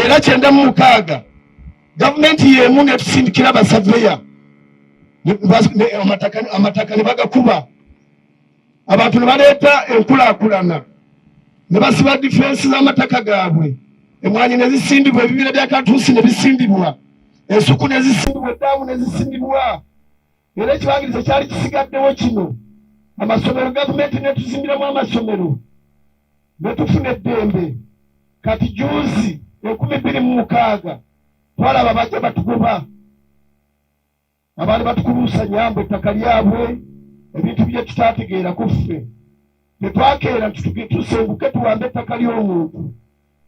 era 96 gavumenti yemu netusindikira basaveya amataka ne bagakuba abantu ne baleeta enkulaakulana ne basiba difensi z'amataka gaabwe emwanyi ne zisindibwa ebibira bya katuusi ne bisindibwa ensuku ne zisindibwa eddaamu ne zisindibwa era ekibangiriza kyali kisigaddewo kino amasomero gavumenti netuzimbiramu amasomero netufuna eddembe kati juuzi 2026 twalaba bajja batugoba abaali batukuluusa nyambo ettaka lyabwe ebintu bye tutategeera kuffe tetwakeera tusenguke tuwambe ettaka ly'omuntu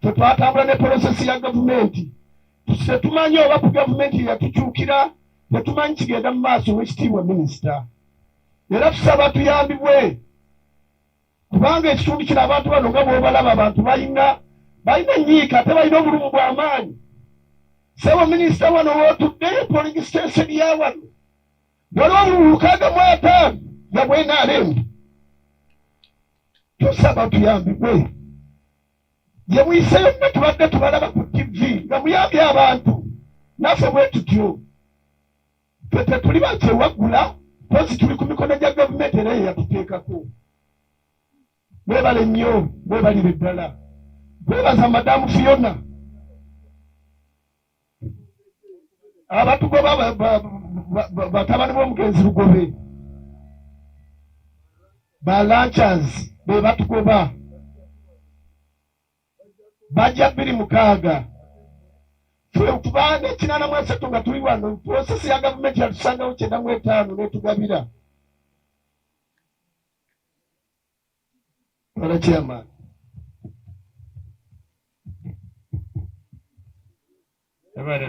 tetwatambula ne porosesi ya gavumenti tetumanyi oba ku gavumenti yatukyukira tetumanyi kigenda mu maaso w'ekitiibwa minisita era tusaba tuyambibwe kubanga ekitundu kino abantu bano nga bw'obalaba abantu balina enyiika ate balina obulumu bw'amaanyi sebo minisita wano wootudde polling station ya wano waliwo obulumu 65 nga bwenaalembu tusaba tuyambibwe ye muyiseyo ne tubadde tubalaba ku TV nga muyambye abantu naffe bwe tutyo ffe tetuli bakyewagula pozi tuli ku mikono gya gavumenti era yeyatuteekako mwebale nnyo mwebalire ddala mwebaza madamu Fiona abatugoba batabani b'omugenzi Lugobe ba Launchers be batugoba bajja 26 tubanga 83 nga tuli wano prosesi ya gavumenti yatusangawo 95 netugabira wala chairman ebale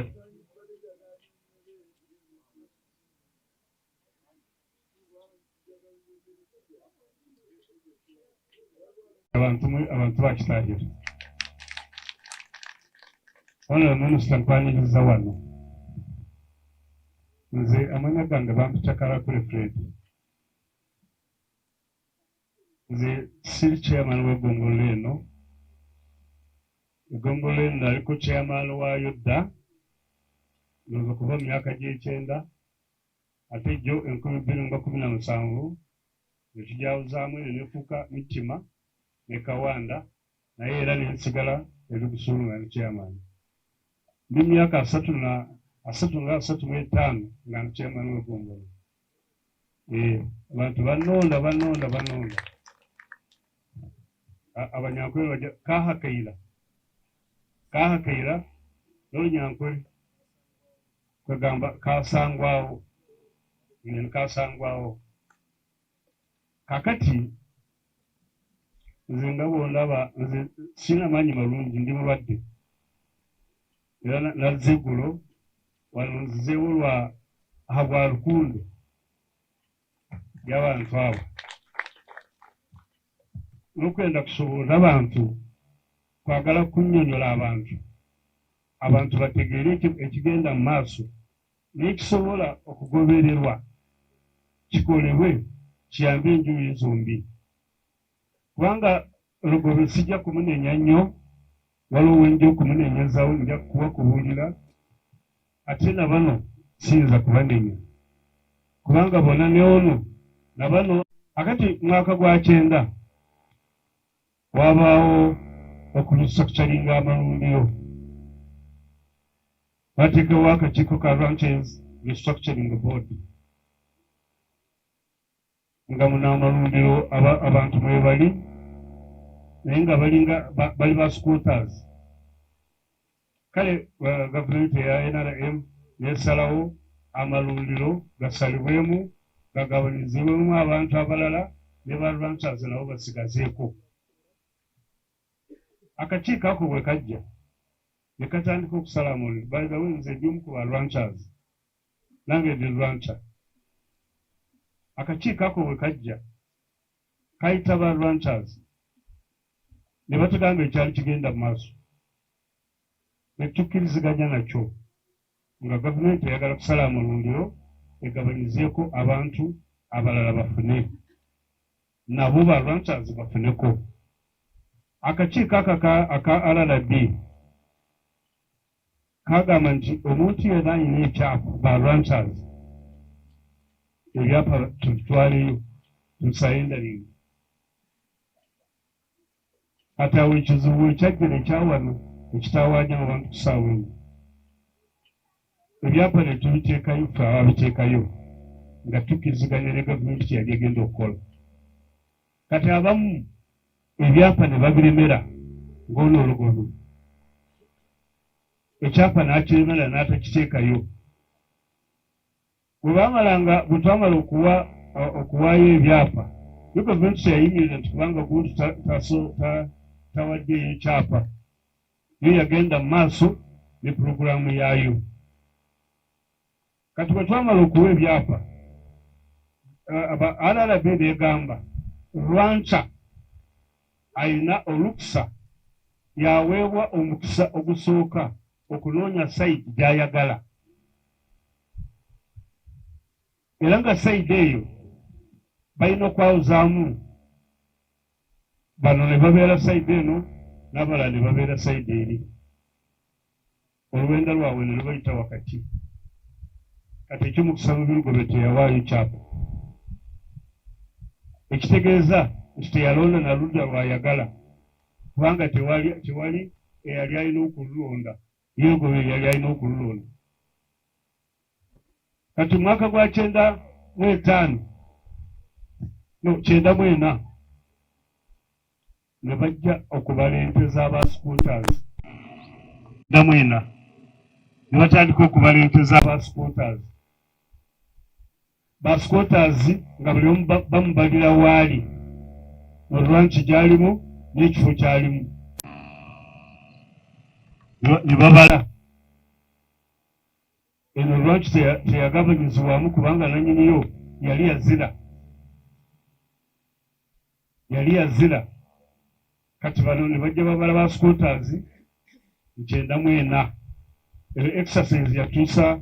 abantu bakitahira ono minisita nkwaniriza wano nze amanya gange bampita kuri Fred nze siri chairman w'eggongolo eno eggongolo eno naliko chairman waayo dda noza kuva mu myaka gy'ekyenda ate jjo 2017 nekijawuzaamu eno nefuuka Mitima ne Kawanda naye era nensigala eri Busulu nga ne chairman ndi myaka 35 nga ne chairman w'eggongolo abantu banonda abanyankole bajja kahakaira n'olunyankole kwegamba kasangwawo kakati nze nga bwondaba nze sina maanyi malungi ndi mulwadde era nazze eggulo wano nzizeewo lwa habwa lukundo y'abantu abo n'okwenda kusobola abantu kwagala kunnyonnyola abantu bategeere ekigenda mu maaso n'ekisobola okugobererwa kikolebwe kiyambe enjuyi zombi kubanga Lugobe sijja kumunenya nnyo waliwo wenja okumunenyezawo nja kubakubuulira ate na bano siyinza kubanenya kubanga bona ne ono na bano akati mwaka gwa 9 wabaawo okulusakcalinga amalundiro bateekawo akakiiko ka Ranches Restructuring Board nga muna amalundiro abantu mwe bali naye nga bali ba squatters kale gavumenti eya NRM nesalawo amalundiro gasalibwemu gagabanizibwemu abantu abalala ne ba Ranches nabo basigazeeko akakiiko ako bwe kajja ne katandika okusala amuliro by the way nze ndi omu ku ba Ranches nange ndi Rancher akakiiko ako bwe kajja kayita ba Ranches ne batugamba ekyali kigenda mu maaso ne tukkiriziganya nakyo nga gavumenti eyagala kusala amulundiro egabanyizeeko abantu abalala bafune nabo ba Ranches bafuneko akakiiko aka RRB kagamba nti omuntu yenna alina ekyapa ba ranchers ebyapa tutwaleyo tusayendalinga kati awo ekizibu ekyajjira ekyawano ekitawaanya abantu kusaawa eno ebyapa ne tubiteekayo ffe ababiteekayo nga tukkiziganya ne gavumenti kyeyali egenda okukola kati abamu ebyapa ne babiremera ng'onoolugono ekyapa n'akiremera n'atakiteekayo bwe twamala okuwaayo ebyapa yo gavumenti teyayimirira nti kubanga guntu tawaddeeyo ekyapa yo yagenda mu maaso ne puroguraamu yaayo kati bwe twamala okuwa ebyapa RRB negamba lwanca ayina olukusa yaweebwa omukisa ogusooka okunoonya sayidi gy'ayagala era nga sayidi eyo balina okwawuzaamu bano ne babeera sayidi eno n'abalala ne babeera sayidi eri olwenda lwabwe ne lubayita wakati kati ekyomukisa Lubirugobe teyawaayo kyapa ekitegeeza nti teyalonda na ludda lwayagala kubanga tewali eyali alina okululonda Lubirugobe yali alina okululonda kati mu mwaka gwa 94 ne bajja okubala ente z'abasupporters ne batandika okubala ente z'abasupporters basupporters nga buli omu bamubalira waali olwanki gyalimu n'ekifo kyalimu ne babala eno olwanki teyagabanyizibwamu kubanga nannyiniyo yali yazira kati bano ne bajja babala basupporters 94 exercise yatuusa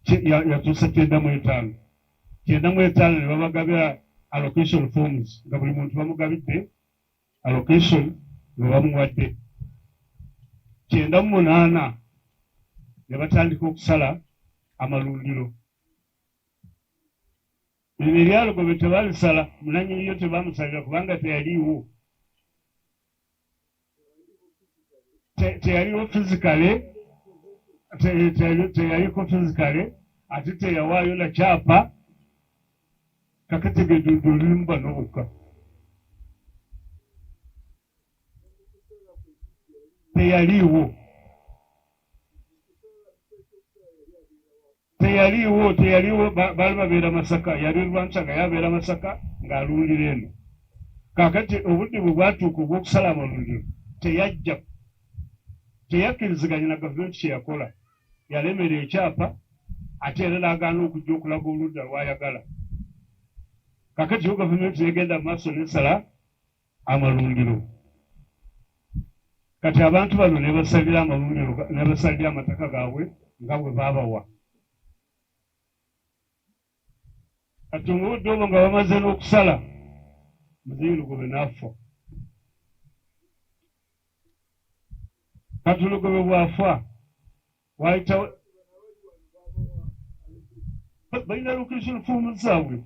95 ne babagabira allocation forms nga buli muntu bamugabidde allocation nga bamuwadde 98 ne batandika okusala amalundiro bino ebyalogobe tebalisala munanyiniyo tebamusalira kubanga teyaliiwo teyaliko fizikale ate teyawaayo na kyapa kakategeddudde olulimu bano bokka teyaliiwo baali babeera Masaka yali Lwanca nga yabeera Masaka ng'alundira eno kaakati obudde bwe bwatuuka obw'okusala amalundiro teyakkiriziganya na gavumenti kye yakola yalemera ekyapa ate era n'agaana okujja okulaga oludda lwayagala kaakati yo gavumenti yegenda mu maaso n'esala amalundiro kati abantu bano ne basalira amalundiro ne basalira amataka gaabwe nga bwe baabawa kati mu budde obwo nga bamaze n'okusala Muzeeyi Lugobe n'afa kati Lugobe bw'afa wayitawo balina location forms zaabwe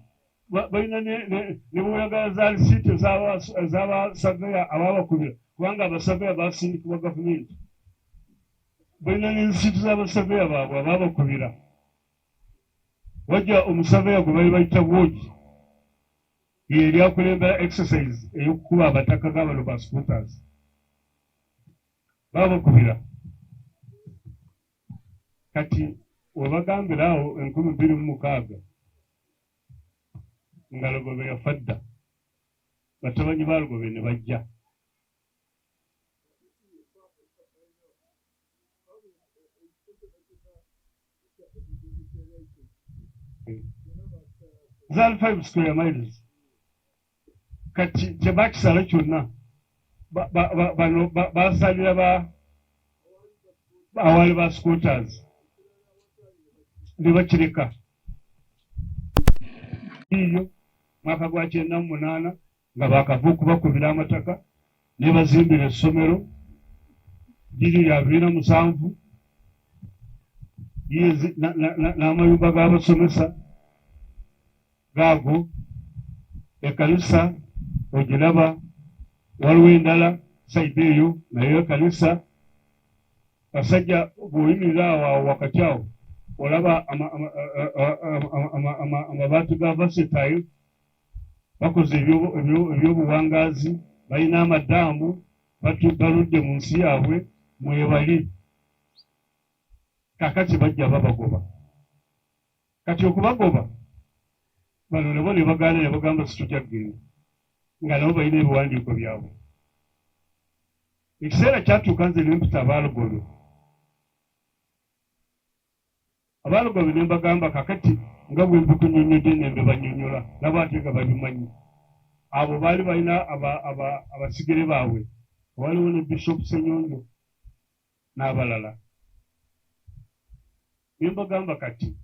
balina ne bweyagala za lisiiti ez'abasaveya abaabakubira kubanga abasaveya baasindikibwa gavumenti balina ne lisiiti z'abasaveya baabwe abaabakubira wajja omusaveya gwe bali bayita Bwogi ye lyakulembera exercise ey'okukuba abataka g'abano basupporters baabakubira kati webagambira awo 2006 nga Lugobe yafa dda batabanyi ba Lugobe ne bajja zaali 5 square miles kati tebakisala kyonna bano basalira awali ba scooters ne bakireka iyo mwaka gwa 98 nga bakava okubakubira amataka ne bazimbira essomero liri lya 2007 n'amayumba g'abasomesa gaago, ekkanisa ogiraba, waliwo endala sayidi eyo nayo ekkanisa. Basajja bw'oyimirira awo wakati awo olaba amabaati ga vasetayo bakoze ebyobuwangaazi, balina amadaamu, baludde mu nsi yaabwe mwebali. Kakati bajja babagoba. Kati okubagoba bano nabo ne bagaana ne bagamba situjja kugenda, nga nabo balina ebiwandiiko byabwe. Ekiseera kyatuuka nze ne mpita Abaalugove. Abaalugove ne mbagamba kakati nga bwe mbikunyonyodde ne mbebanyonyola nabo ate nga babimanyi. Abo baali balina abasigere baabwe, waliwo ne Bishop Ssenyonjo n'abalala. Ne mbagamba kati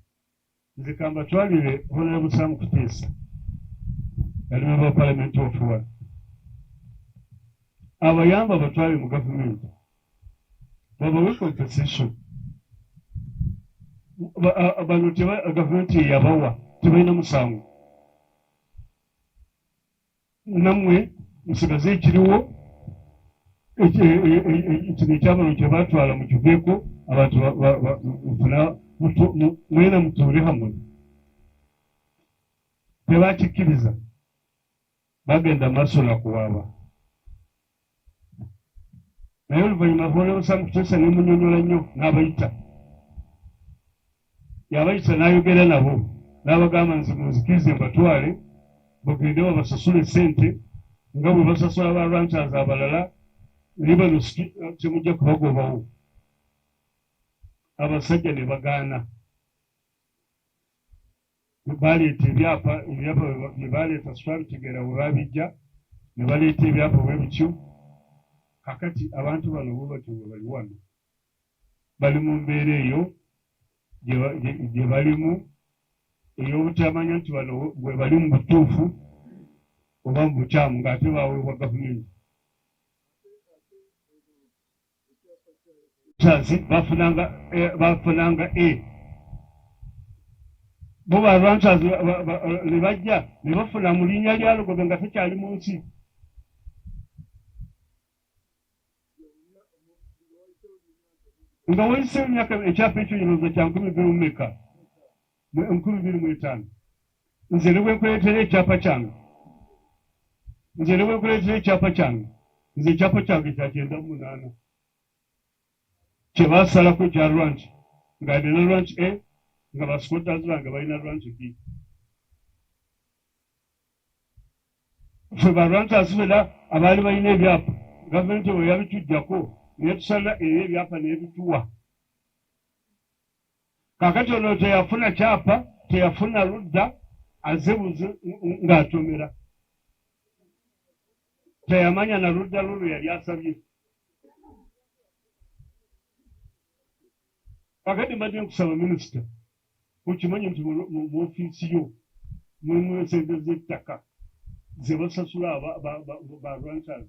nze kambatwalire Honorable Sam Kuteesa, yali member of Parliament of Fuwa, abayamba abatwale mu gavumenti babawe compensation. Bano gavumenti yabawa tebalina musango, nammwe musigaze ekiriwo kino ekyabano kye batwala mukiveeko, abantu mwena mutuule hamwe. Tebakikkiriza, bagenda maaso nakuwaaba. Naye oluvannyuma Honorable Sam Kuteesa ne munyonyola nnyo n'abayita. Yabayita n'ayogera nabo n'abagamba nti munzikirize mbatwale bagende babasasule ssente nga bwe basasula ba ranchers abalala, ne bano temujja kubagobawo. Abasajja ne bagaana. Baleeta ebyapa bye baleeta Sitwalitegeera bwe babijja ne baleeta ebyapa bwe bityo. Kakati abantu bano bo batyo bwe bali wano, bali mu mbeera eyo gye balimu ey'obutamanya nti bano bwe bali mu butuufu oba mu bukyamu ng'ate baweebwa gavumenti. Bafunanga A. Bo ba ranchers ne bajja ne bafuna mu linnya lya Lugobe nga tekyali mu nsi. Nga wayise emyaka ekyapa ekyo kirowooza kya 2025. Nze ne bwe nkuleetera ekyapa kyange, nze ekyapa kyange kya 98 kye baasalako ekya ranch, nga alina ranch A, nga basquatters bange balina ranch B. Ffe ba ranchers fena abaali balina ebyapa, gavumenti bwe yabitujjako netusala ebyapa n'ebituwa. Kaakati ono teyafuna kyapa, teyafuna ludda, azebuze ng'atomera. Teyamanya na ludda lulwe yali asabye. Kaakati mbadde nkusaba minisita, okimanyi nti mu ofiisi yo mulimu ensente z'ettaka ze basasula ba ranchers.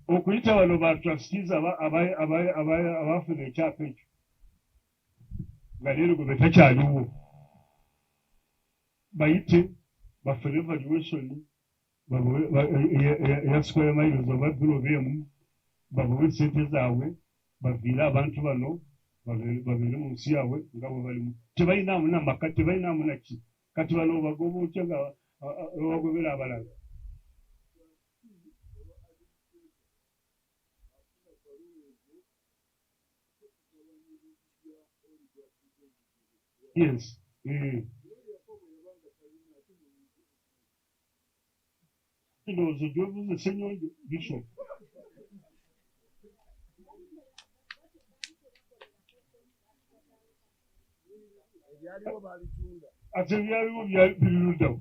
Okuyita bano ba trustees abaafuna ekyapa ekyo nga leero gwe betakyaliwo, bayite bafune valuation eya square miles oba biloba emu, babawe sente zaabwe, baviire abantu bano babeere mu nsi yaabwe nga bwe balimu. Tebalinaamu namaka, tebalinaamu naki. Kati bano bagoba otya nga bagobera abalala. Yes. Ndowooza gy'obuuze Ssenyonjo Bishop. Ate ebyaliwo biriruddawo,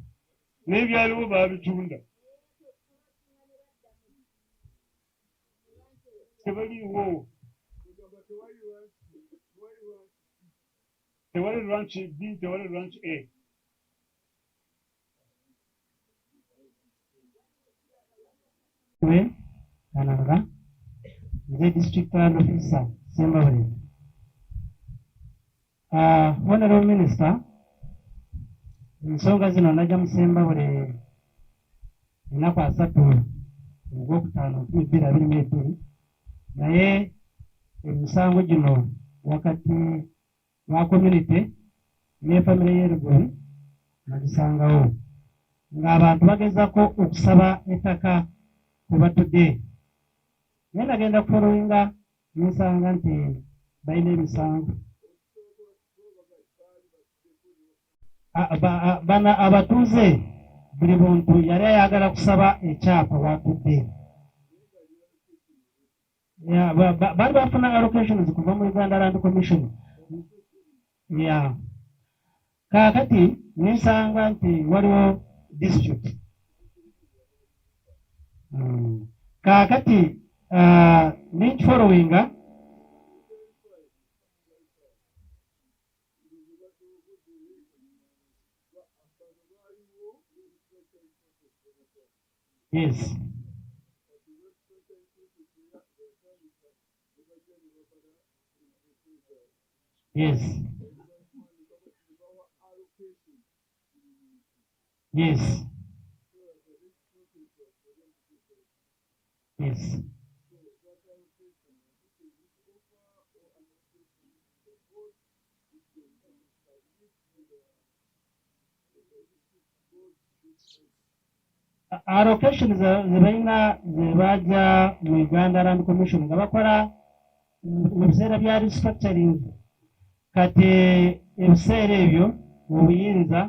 n'ebyaliwo baabitunda. Tebaliiwo. Tewali ranch B, tewali ranch A. Kananga, nze District Land Officer Sembabule. Honorable Minister, ensonga zino najja musemba buli ennaku 3 Ogwokutaano 2022 naye emisango gino wakati wa community ne famire y'Erugobi nagisangawo ng'abantu bagezako okusaba ettaka kwe batudde naye nagenda kufolowinga nsanga nti balina emisango bana abatuuze buli muntu yali ayagala kusaba ekyapa watudde baali bafuna allocations kuva mu Uganda Land Commission kaakati nsanga nti waliwo district kaakati ninkifolowinga yes yes yes yes allocation zebalina zebaja mu Uganda Land Commission nga bakola mu biseera bya restructuring kati ebiseera ebyo obuyinza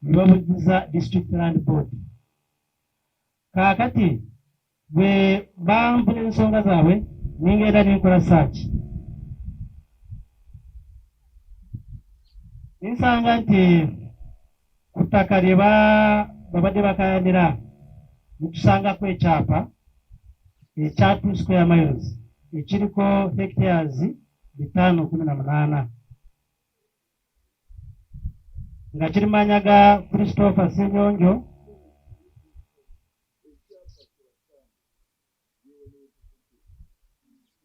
bibabugiza District Land Board kaakati bwe bampula ensonga zaabwe ningenda nenkola search nsanga nti ku ttaka lye babadde bakayanira mukusangako ekyapa ekya 2 square miles ekiriko hectares 518 nga kirimanyaga Christopher Senyonjo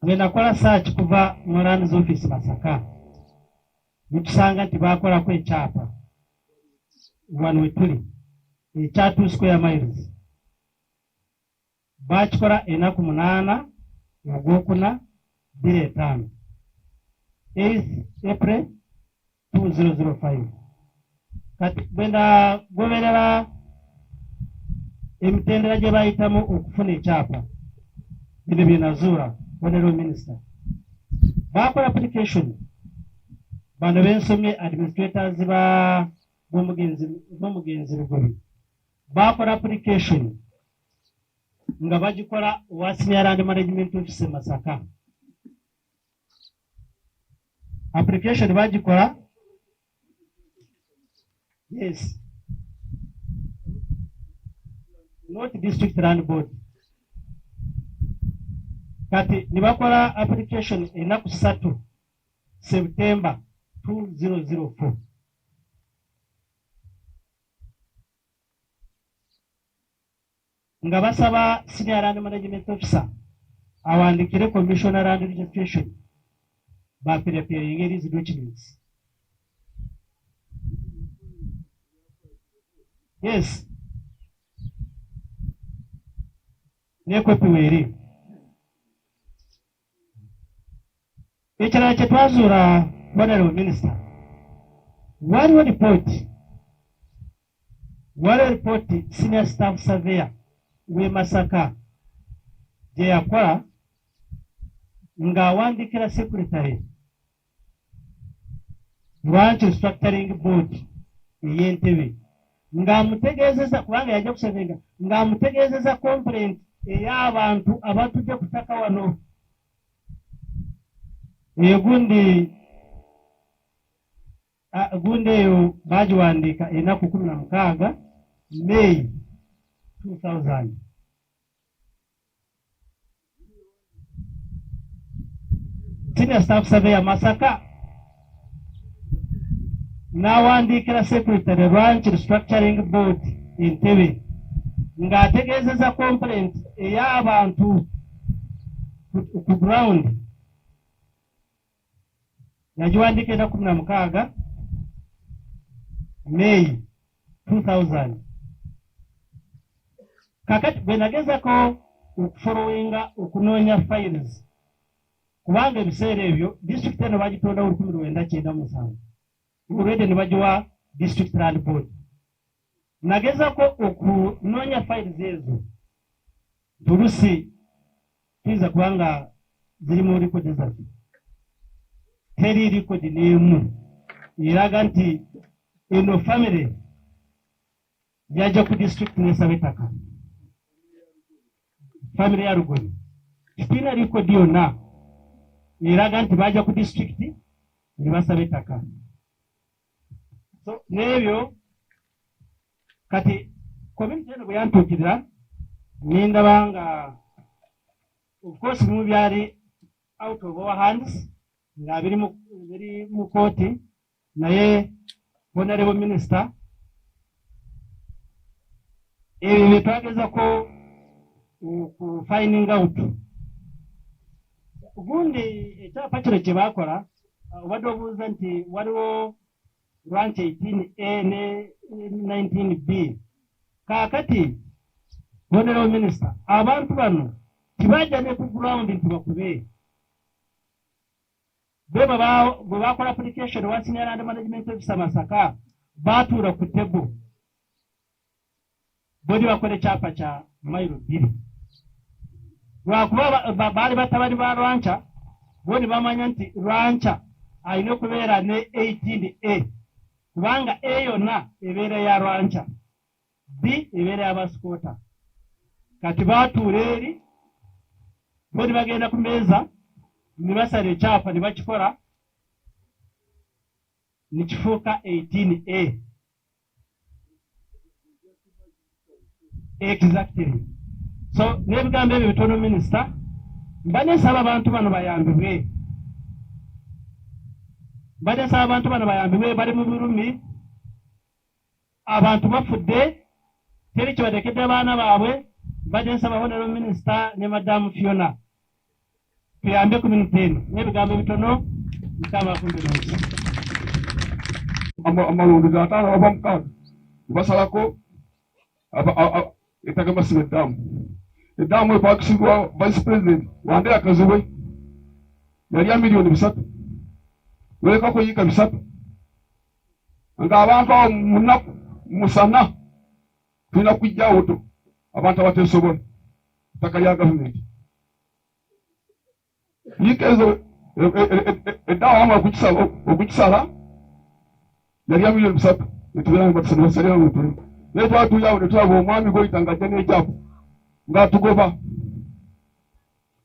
bwe nakola search kuva mu Lands Office Masaka nitusanga nti bakolako ekyapa wano we tuli ekya 2 square miles bakikola ennaku 8 Ogwokuna 2005 8 April 2005 kati bwenda goberera emitendera gye bayitamu okufuna ekyapa bino bye nazuula Honorable Minister bakola application bano bensomye administrators b'omugenzi Lugobi bakola application nga bagikola wa Senior Land Management Office Masaka application bagikola yes not District Land Board kati nibakola application ennaku 3 September 2004 nga basaba Senior Land Management Officer awandikire Commissioner Land Registration baperepeeringa these documents yes nekopiwa eri ekirala kye twazuula Honorable Minister waliwo report Senior Staff Surveyor w'e Masaka gye yakola ng'awandikira Secretary Branch Restructuring Board ey'Entebbe ng'amutegeezeza kubanga yajja kusevenga ng'amutegeezeza complaint ey'abantu abatudde ku ttaka wano gundi eyo bagiwandiika ennaku 16 May 2000 Senior Staff Surveyor Masaka n'awandiikira Secretary Branch Restructuring Board Entebbe ng'ategeezeza complaint ey'abantu ku ground yagiwandiika era 16 May 2000. Kakati bwe nagezako okufolowinga okunoonya files kubanga ebiseera ebyo disitulikiti eno bagitondawo 1997 olwedde ne bagiwa district land board. Nagezako okunoonya files ezo tulusi tuyinza kubanga ziri mu likodi zaffe, teri likodi n'emu eraga nti eno family yajja ku district nesaba ettaka, family ya Rugoli tiina likodi yonna eraga nti bajja ku district ne basaba ettaka. So n'ebyo kati community eno bwe yantuukirira nindaba nga of course bimu byali out of our hands nga biri mu kooti, naye honorable minister ebyo bye twagezako ku finding out. Gundi ekyapa kino kye baakola obadde obuuza nti waliwo branch 18A ne 19B. Kaakati honorable minister, abantu bano tibajja ne ku ground nti bakube. Bwe bakola application wa senior land management officer Masaka baatuula ku table bodi bakola ekyapa kya mailo 2 lwakuba baali batabani ba Lwancha bodi bamanya nti Lwancha alina okubeera ne 18A kubanga A yonna ebeera ya Lwancha, B ebeera y'abasikota. Kati baatuula eri bodi bagenda ku meeza ne basala ekyapa ne bakikola ne kifuuka 18A. Exactly. So n'ebigambo ebyo bitono minisita, mba nesaba abantu bano bayambibwe, bali mu bulumi, abantu bafudde, teri kibatekedde abaana baabwe. Mbadde nsaba honorable minisita ne madamu Fiona tuyambe community eno n'ebigambo bitono mukama akumbe n'omusa. Amalundu g'ataano aba mukaaga basalako ettaka basiba eddaamu. Eddaamu epakisibwa vice president Wandera Kazibwe yali ya miliyoni 3 welekako yiika 3 ng'abantu awo mu nnaku musana tulina kujjaawo to abantu abateesobola ettaka lya gavumenti. Yiika ezo eddaamu wamala okukisala yali ya miliyoni 3 netubeera basaliramu tuli naye twatuuyawo ne tulaba omwami goyita ng'ajja n'ekyapu ng'atugoba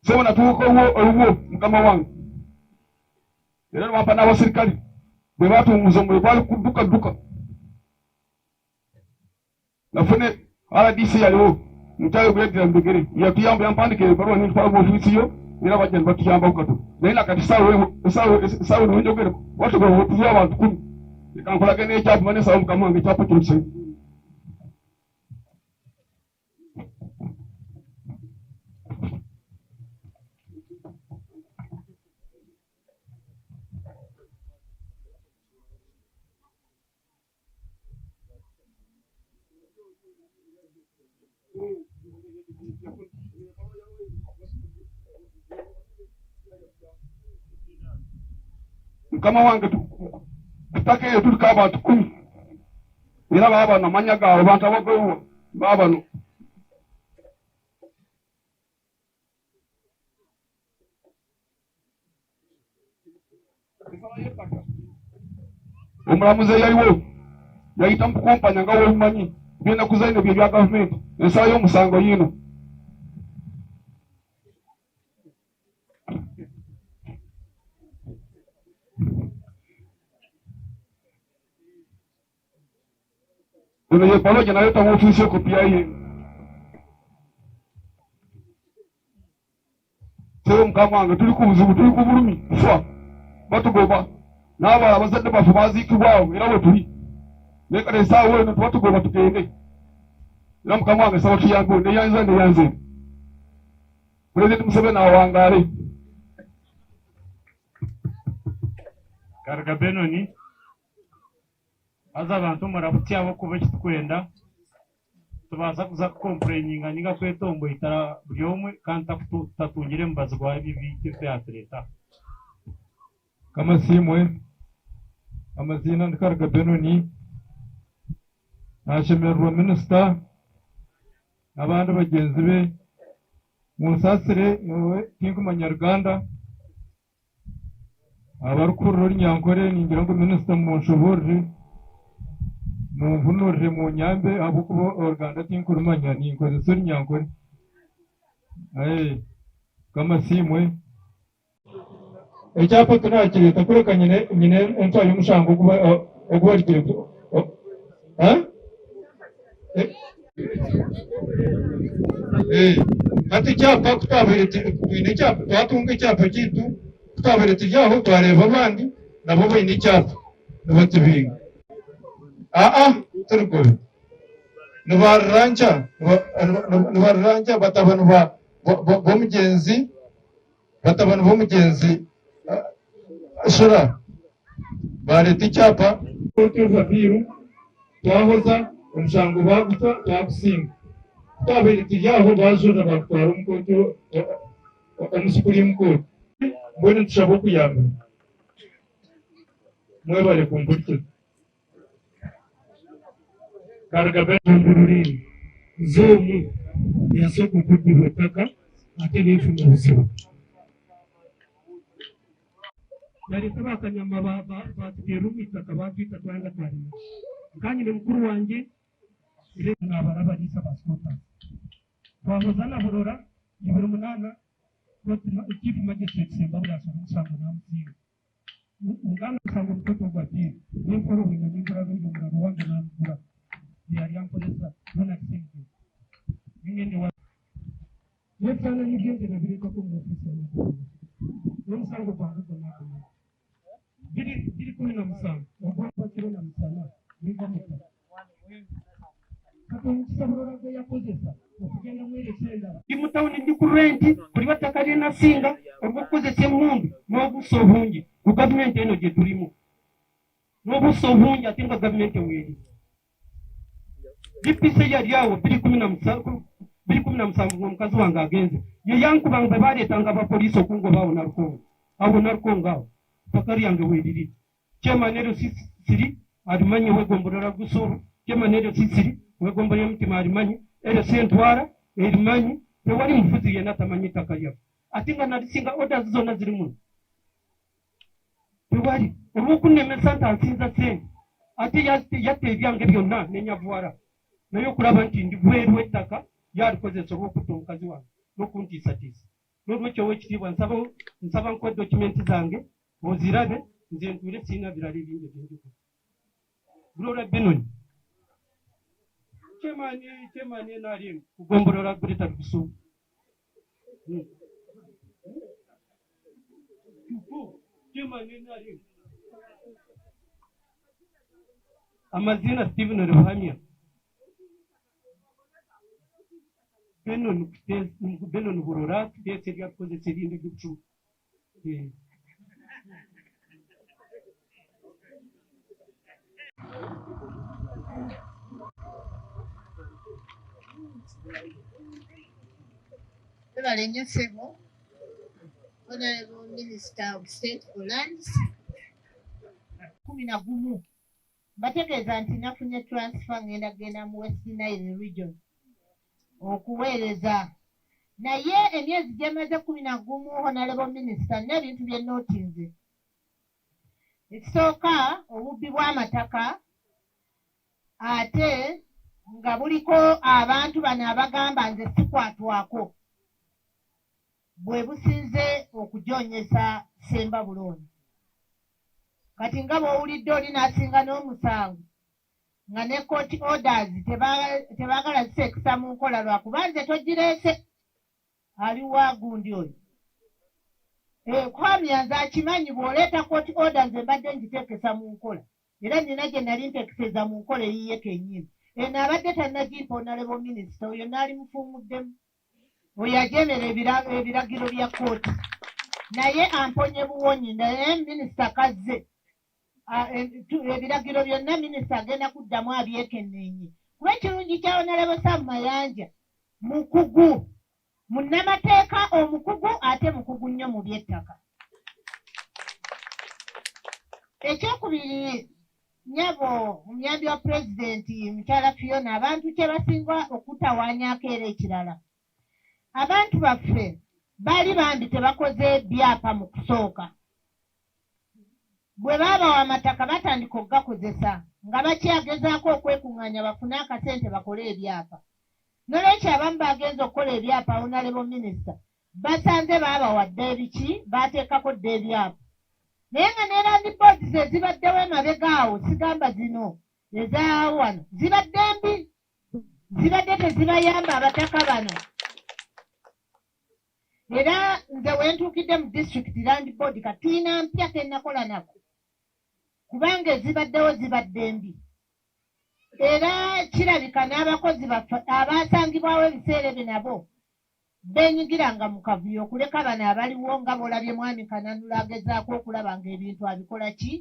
so natuuka oluwo mukama wange era nwampa n'abasirikale bwe batunguza omuliro gwali kudduka nafune RDC yaliwo mutyayo kuleetera mbegere yatuyamba yampandikira ebaluwa nintwala mu ofiisi yo era bajja ne batuyambako kato naye nakati esaawa niwenjogera watugoba otuzuwa abantu 10 ekankolage n'ekyapu manesaba mukama wange ekyapa kyolusenyi. Mukama wange tutaka eyo tuliko abantu 10 era baabano amanya gaabwe abantu abagowa baabano omulamuzi eyaliwo yayita mukukumpanya nga webimanyi byenaku zaino bye bya gavumenti ensala y'omusango yiino. Eno ye baloja naleta mu ofiisi ekopi yaye sebo mukama wange tuli ku buzibu tuli ku bulumi kufa batugoba n'abalala abazadde baffe baziikibwawo era we tuli naye kale esaawa eno tubatugoba tugende era mukama wange saba tuyambewo neyanza neyanze Pulezidenti Museveni awangaale Karuga Benoni aza abantu murabutya abo kuba kitukwenda tubaza kuza complaininga ninga kwetombo itara buli omwe kandi tatungire mubazi gwa bibi teatreta kama simwe amazina ndi Karuga Benoni nashemerwa minisita n'abandi bagenzi be munsasire niwe tinkumanya Uganda abarukuru Runyankore ningira ngo minisita munshoborere muvunurire mu nyambe abo kuba Uganda tinkurumanya ninkoze sori Nyankore kama simwe icyapa tunakireta kureka nyine entwa y'umushango okuba rikireta ati icyapa kutabireta icyapa twatunga icyapa kitu kutabireta ibyaho twareba abandi nabo bene icyapa nibatubinga turi kure nibaranja batabanu b'umugenzi shora bareta icyapa tuvabiru twahoza umushango baguta bagusinga kutabireta ibyaho bajora batwara umukoto omusukuri y'umukoto mbone tushabo kuyamba mwe bari kumbuto Karuga Benoni zomu yasoko kudibotaka ate nefu n'ubuzima yari tabakanyama batera umwitaka batwita twanga twarimo kanyine mukuru wanjye ile nabarabariza basota twahoza na burora 2008 ikifu magistrate semba burasa musango namusinga muganga sango mtoto gwati n'imforo winga n'imforo n'umuraro wanjye namura yari yamporeza nona kisengi ngende wa yefana n'igende nabireka ko mu ofisi n'umusango kwangu n'ako biri kumi na musango wagomba kiro na musana niba muta kato mkisaburora go yakozesa okugenda mwerekenda imutawuni ndi ku rent kuri batakari na singa obukozese mundu n'obusobungi ku government eno je turimo n'obusobungi atinga government weli bipise yali yawo biri kumi na musango ngomukazi wange agenze ye yankubanga baletanga abapoliisi okungo bawo narukongo awo pakari yange weliri kyemanero sisiri alimanyi wegombolera gusoro kyemanero sisiri wegombolera mutima alimanyi ere sentwara elimanyi tewali mufuzi yena tamanyi taka lyaffe atinga nalisinga orders zonna ziri muno tewali olwokunemesa nti ansinza sente ate yatta ebyange byonna nenyavwara naye okulaba nti ndi bweru ettaka yalikozesa olwokutta omukazi wange n'okuntiisatiisa n'olwekyo ow'ekitiibwa nsaba nkuwe dokimenti zange ozirabe nze ntuule siina birala ebingi ebyenjiko Bulora Benoni kyemani naali kugombolola Greta Lukusu kyemani naali amazina Stephen Ruhamia Benoni Bulora tutese lyakozesa erinde gucu Ebalenyo Febo, Honorable Minister of State for Lands. 11 bategeeza nti nafunye transfer ngenda genda mu West Nile region okuweereza naye emyezi gyemaze 11 Honorable Minister n'ebintu bye nootinze ekisooka obubbi bw'amataka ate nga buliko abantu bano abagamba nze sikwatwako bwe businze okujoonyesa Semba Buloni kati nga bw'owulidde oli n'asinga n'omusango nga ne court orders tebaagala ziseekisa mu nkola lwakuba nze togireese aliwa gundi oyo kwamya nze akimanyi bw'oleeta court orders mbadde ngiteekesa mu nkola era nina gye nali nteekeseza mu nkola eyiye kennyini eno abadde tannagimpa Honorable Minister oyo naali mufuumuddemu oyo ajeemera ebiragiro bya kooti naye amponye buwonyi naye minisita kazze ebiragiro byonna minisita agenda kuddamu abyekenneenye. Kuba ekirungi kya Honorable Sam Mayanja mukugu, munnamateeka omukugu ate mukugu nnyo mu by'ettaka. Ekyokubiri, nnyabo omuyambi wa pulezidenti mukyala Fiona, abantu kye basinga okutawaanyako era ekirala, abantu baffe baali bambi tebakoze byapa mu kusooka. Bwe baabawa amataka batandika okugakozesa nga bakyagezaako okwekuŋŋaanya bafune akasente bakole ebyapa. Nolwekyo abamu bagenza okukola ebyapa, Honorable Minister, basanze baabawadde ebiki, baateekako dde ebyapa. Naye nga ne Land Boards ezibaddewo emabega awo, sigamba zino eza wano, zibadde mbi, zibadde tezibayamba abataka bano. Era nze wentuukidde mu District Land Board kati tulina mpya tennakola nako, kubanga ezibaddewo zibadde mbi. Era kirabika n'abakozi baffe abaasangibwawo ebiseera ebyo nabo beenyigiranga mu kavuyo okuleka bano abaliwo nga bw'olabye mwami Kananula agezaako okulaba ng'ebintu abikola ki,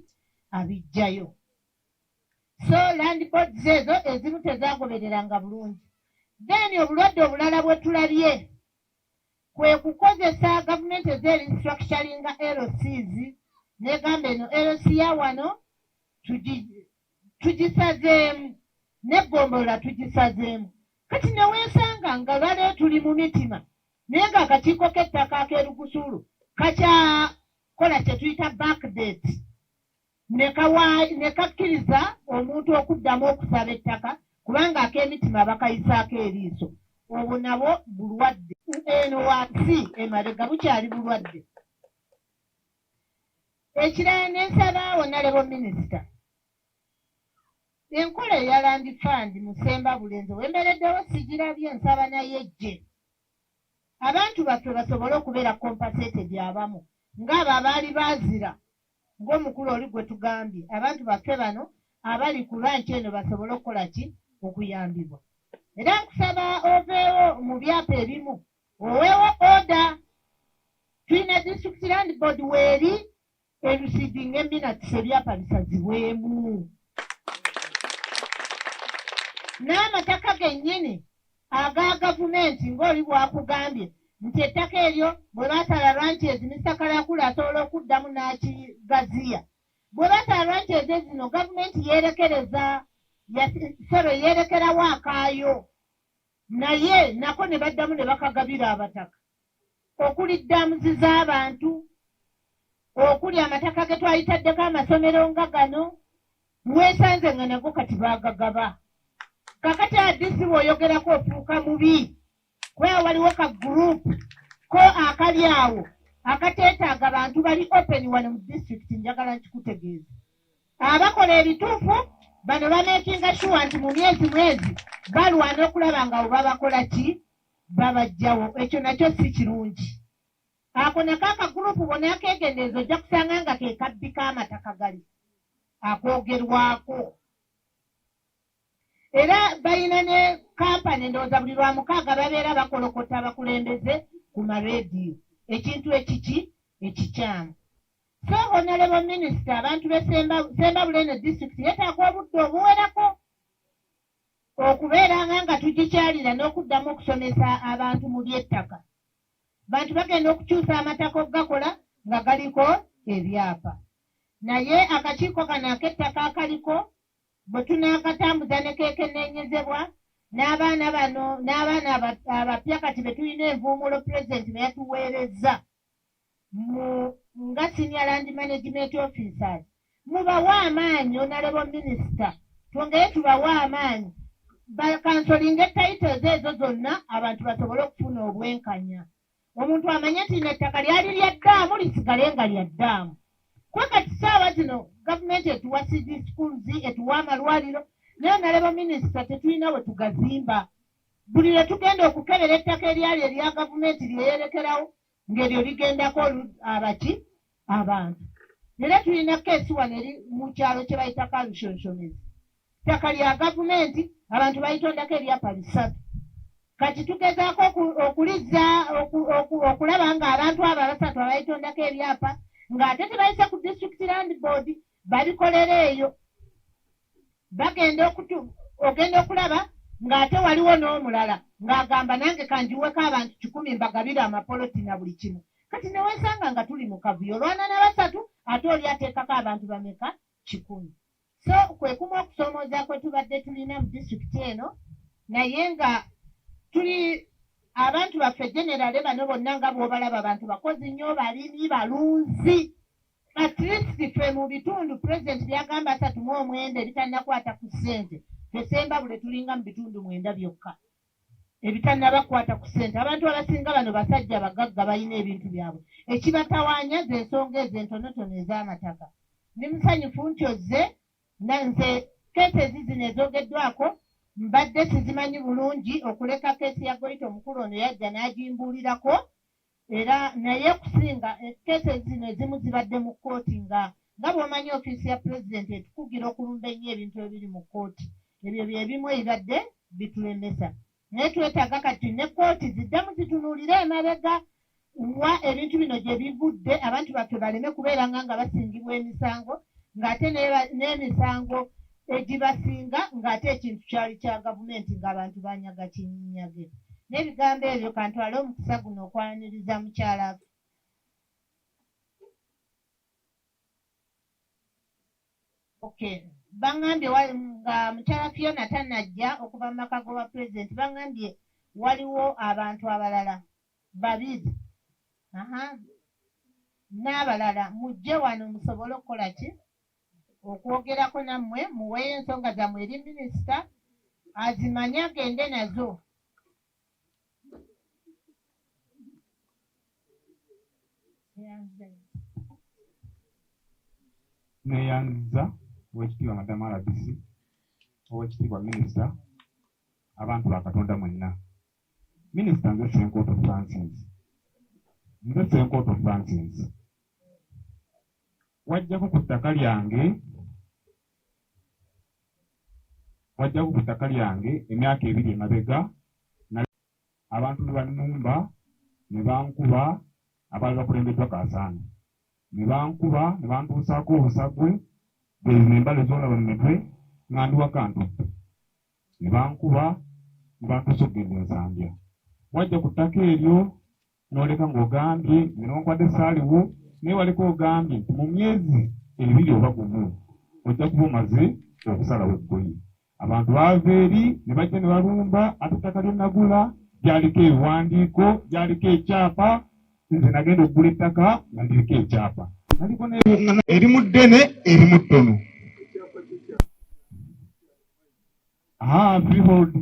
abiggyayo. So Land Boards ezo ezimu tezaagobereranga bulungi. Then obulwadde obulala bwe tulabye kwe kukozesa gavumenti ez'eristructuringa LCs, negamba eno LC ya wano tugisazeemu, n'eggombolola tugisazeemu. Kati ne weesanga nga lwaleero tuli mu mitima, naye nga akakiiko k'ettaka ak'erugusulu kakyakola kye tuyita backdate, ne kakkiriza omuntu okuddamu okusaba ettaka kubanga ak'emitima bakayisaako eriiso. Obwo nabwo bulwadde. Eno wansi emabega bukyali bulwadde. Ekirala ne nsaba Honorable Minister, enkola eya Land Fund mu Ssembabulenzi wembereddewo sigirabye, nsaba naye ejje. Abantu baffe basobole okubeera compensated abamu, ng'abo abaali baazira, ng'omukulu oli gwe tugambye, abantu baffe bano abali ku lwanki eno basobole okukola ki, okuyambibwa. Era nkusaba oveewo mu byapa ebimu, oweewo order. Tulina District Land Board weeri elusidinga eminatisi ebyapa bisazibwemu. N'amataka gennyini aga gavumenti ng'oli bwakugambye nti ettaka eryo bwe baasala lwanki ezi Mr. Kalakulu asobola okuddamu n'akigaziya. Bwe baasala lwanki ezi zino gavumenti yeerekerawo akaayo, naye nako ne baddamu ne bakagabira abataka. Okuli ddaamuzi z'abantu, okuli amataka ge twayitaddeko amasomero nga gano, weesanze nga nago kati baagagaba. Kakati adisi bw'oyogerako ofuuka mubi, kuba waliwo ka group ko akali awo akateetaaga abantu bali open wano mu district. Njagala nkikutegeeza abakola ebituufu bano bamekinga sure nti mu mwezi balwana okulaba nga oba bakola ki, babajjawo. Ekyo nakyo si kirungi. Ako nako akagurupu bonna akeegendereza ojja kusanga nga ke kabbika amataka gali akoogerwako. Era balina ne kampani ndowooza buli lwa mukaaga babeera bakolokota abakulembeze ku mareediyo. Ekintu ekikyamu. So Honorable Minister, abantu b'Essembabulene District yeetaaga obudde obuwerako okubeeranga nga tugikyalira n'okuddamu okusomesa abantu mu by'ettaka. Bantu bagenda okukyusa amataka okugakola nga galiko ebyapa. Naye akakiiko kano ak'ettaka akaliko bwe tunaakatambuza ne keekenneenyezebwa n'abaana bano n'abaana abapya kati be tulina envuumulo pulezidenti be yatuweerezza nga senior land management officers, mubawa amaanyi. Honorable Minister, twongere tubawa amaanyi bakansolinga titles ezo zonna abantu basobole okufuna obwenkanya. Omuntu amanye nti n'ettaka lyali lya ddaamu lisigale nga lya ddaamu. Kuba kati ssaawa zino gavumenti etuwa city schools, etuwa amalwaliro, naye Honorable Minister tetulina we tugazimba. Buli lwe tugenda okukebera ettaka eryali erya gavumenti lyeyerekerawo ng'eryo ligendako abantu. Era tulina keesi wano eri mu kyalo kye bayita Kalushonshonezi. Ttaka lya gavumenti abantu bayitondako ebyapa bisatu. Kati tugezaako okulaba nga abantu abo abasatu abayitondako ebyapa ng'ate tebayise ku District Land Board babikolera eyo ogenda okulaba ng'ate waliwo n'omulala ng'agamba nange kanjiweko abantu 100 mbagabire amapoloti na buli kimu kati newesanga nga tuli mu kavuyo 43 ate oli ateekako abantu bameka 100 so kwekuma okusoomooza kwe tubadde tulina mu disitulikiti eno naye nga tuli abantu baffe generale bano bonna nga bw'obalaba abantu bakozi nnyo balimi balunzi at least ffe mu bitundu pulezidenti byagamba 39 ebitannakwata ku ssente tesemba bule tulinga mu bitundu 9 byokka ebitannabakwata ku ssente abantu abasinga bano basajja bagagga balina ebintu byabwe ekibatawaanya ze ensonga ezo entonotono ez'amataka ndi musanyufu nti ozze nanze keesezi zino ezoogeddwako mbadde sizimanyi bulungi okuleka keesi ya Goito omukulu ono yajja n'agimbuulirako era naye kusinga keesezi zino ezimu zibadde mu kkooti nga bw'omanyi ofiisi ya pulezidenti etukugira okulumba ennyo ebintu ebiri mu kkooti ebyo byebimu ebibadde bitulemesa naye twetaaga kati ne kkooti ziddemu zitunuulire emabega wa ebintu bino gye bivudde abantu baffe baleme kubeera nga basingibwa emisango ng'ate n'emisango egibasinga ng'ate ekintu kyali kya gavumenti ng'abantu banyaga kinyage n'ebigambo ebyo kantwale omukisa guno okwaniriza mukyala okay bangambye nga mukyala Fiona tannajja okuva mu maka g'obwa pulezidenti bangambye waliwo abantu abalala 2 n'abalala mujje wano musobole okukola ki okwogerako nammwe muweeyo ensonga zammwe eri minisita azimanye agende nazo neyanziza owekitiibwa madamu RBC owekitiibwa minisita abantu ba Katonda mwenna minisita nze Senkooto Francis wajjako ku ttaka lyange emyaka 2 emabega abantu ne bannumba ne bankuba abaali bakulembeddwa Kaasaana ne bankuba ne bantuusaako obusagwe embale zoolaba mu mitwe nga ndi wakantudde ne bankuba ne bantuusa okugenda ensambya wajja ku ttaka eryo n'oleka ng'ogambye newankwadde saaliwo naye waleka ogambye nti mu myezi 2 oba gumu ojja kuba omaze okusalawo eggoyi abantu baava eri ne bajja ne balumba ate ettaka lye nagula lyaliko ebiwandiiko lyaliko ekyapa nze nagenda okugula ettaka nga ndiriko ekyapa naliko erimu ddene erimu ttono freehold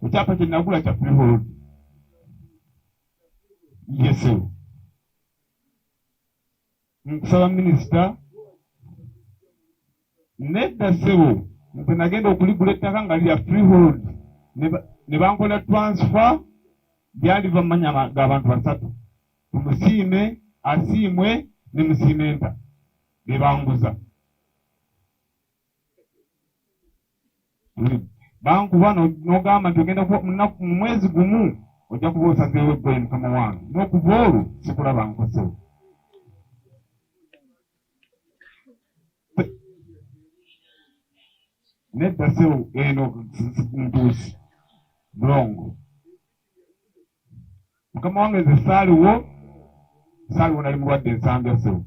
ekyapa kye nagula kya freehold yesewo nkusaba minisita nedda ssebo nze nagenda okuligula ettaka nga lya freehold ne bankola transfer lyaliva mu manya g'abantu 3 tumusiime asiimwe ne musiimenta bebanguza bankuba n'ogamba nti ogenda mu mwezi gumu ojja kuba osazeewo eggoyi mukama wange n'okuva olwo sikulaba nkosewo nedda sewo eno ntuusi bulongo mukama wange nze saaliwo nali mulwadde ensambya sewo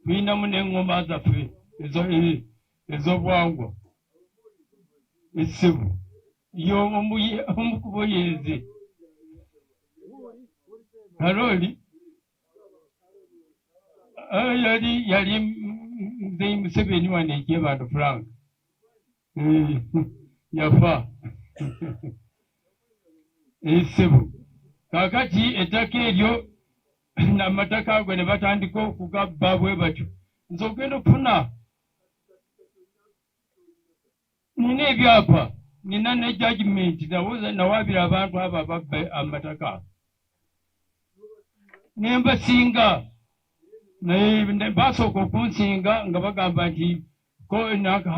tulinamu n'engoma zaffe ez'obwangwa essebo omukubo yenze Karoli yali nze Museveni wano ekyebando Frank yafa essebo kaakati ettaka eryo n'amataka ago ne batandika okugabba bwe batyo nze ogenda okufuna nina ebyapa nina ne judgment nawaabira abantu abo ababba amataka nembasinga naye basooka okunsinga nga bagamba nti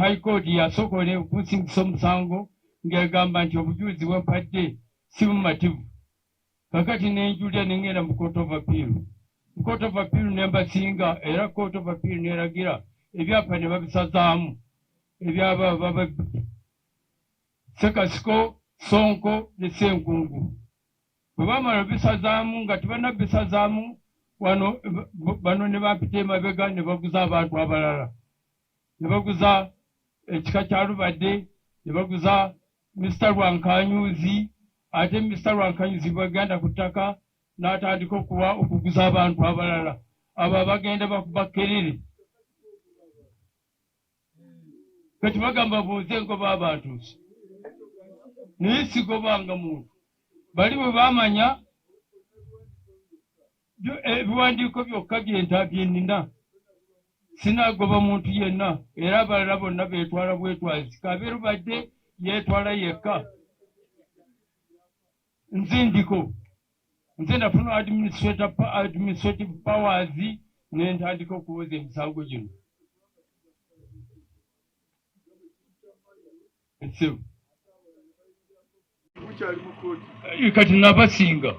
high court yasooka okunsingisa omusango ng'egamba nti obujulizi bwe mpadde si bumativu. Kakati nenjulira ne ngenda mu Court of Appeal. Mu Court of Appeal ne mbasinga era Court of Appeal n'eragira ebyapa ne babisazaamu ebyaba Sekasiko, Sonko ne Senkungu. Bwe baamala bisazaamu nga tebannabisazaamu wano bano ne bampita emabega ne baguza abantu abalala. Ne baguza ekika kya Lubadde, ne baguza Mr. Rwankanyuzi, ate Mr. Rwankanyuzi bwagenda ku ttaka n'atandika okuguza abantu abalala. Abo bagenda bakuba Kerere. Kati bagamba buuze ngoba abantu. Naye sigobanga muntu. Bali bwe baamanya ebiwandiiko byokka byenina. Sinagoba muntu yenna era abalala bonna beetwala bwetwazi. Kabe Lubadde yeetwala yekka. Nze nafuna administrative powers ne ntandika okuwoza emisango gino. Kati nabasinga.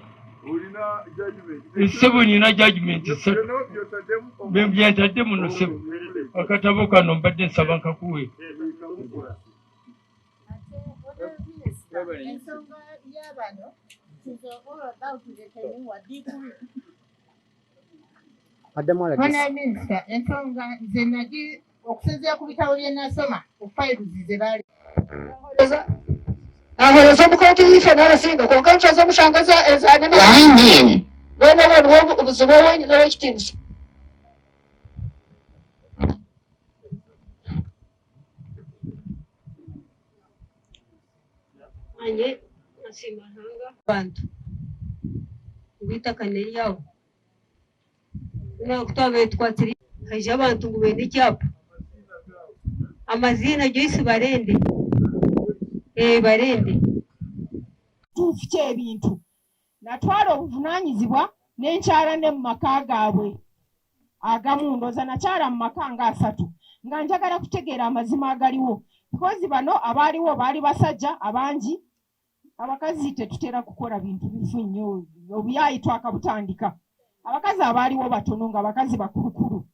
Ssebo nina judgment byentadde muno ssebo. Akatabo kano mbadde nsaba nkakuwe. Ensonga y'abano Honorable Minister, ensonga nze nagi okusinziira ku bitabo bye nasoma ku fayiruzi ze baali aholoza omukooti yife n'abasinga konka nkyaza omushangaza ezaane boona waliwo obuzibu obwenyina w'ekitiinisa. Anye asimahanga bantu witaka neriyawo nakutaba twatiri haje abantu ngo bene icyapa amazina Joyce Barende Barende tufiche ebintu natwala obuvunaanyizibwa n'enkyala ne mu maka gaabwe agamu ndoza nakyala mu maka nga 3 nga njagala kutegeera amazima agaliwo because bano abaaliwo baali basajja abangi. Abakazi tetutera kukola bintu bifu nnyo obuyayi twakabutandika. Abakazi abaaliwo batono nga abakazi bakulukulu.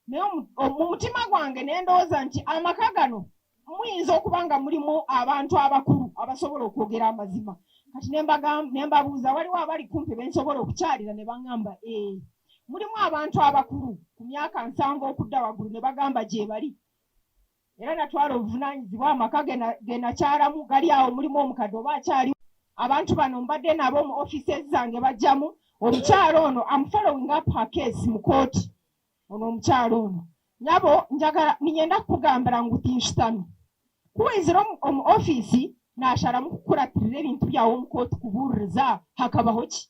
Naye mu mutima gwange ne ndowooza nti amaka gano muyinza okuba nga mulimu abantu abakulu abasobola okwogera amazima. Kati ne mbabuuza waliwo abali kumpi bensobola okukyalira ne baŋŋamba mulimu abantu abakulu ku myaka 7 okudda waggulu ne bagamba gye bali. Era natwala obuvunaanyizibwa amaka ge nakyalamu gali awo mulimu omukadde oba akyali. Abantu bano mbadde nabo mu offices zange bajjamu. Omukyalo ono am following up her case mu kooti. Ono omukyalo ono nyabo njagala ninyenda kukugambira ngu tinshitami kuwezera omu office n'ashalamu kukuratirira ebintu byawo mu kooti kubuuliriza hakabaho ki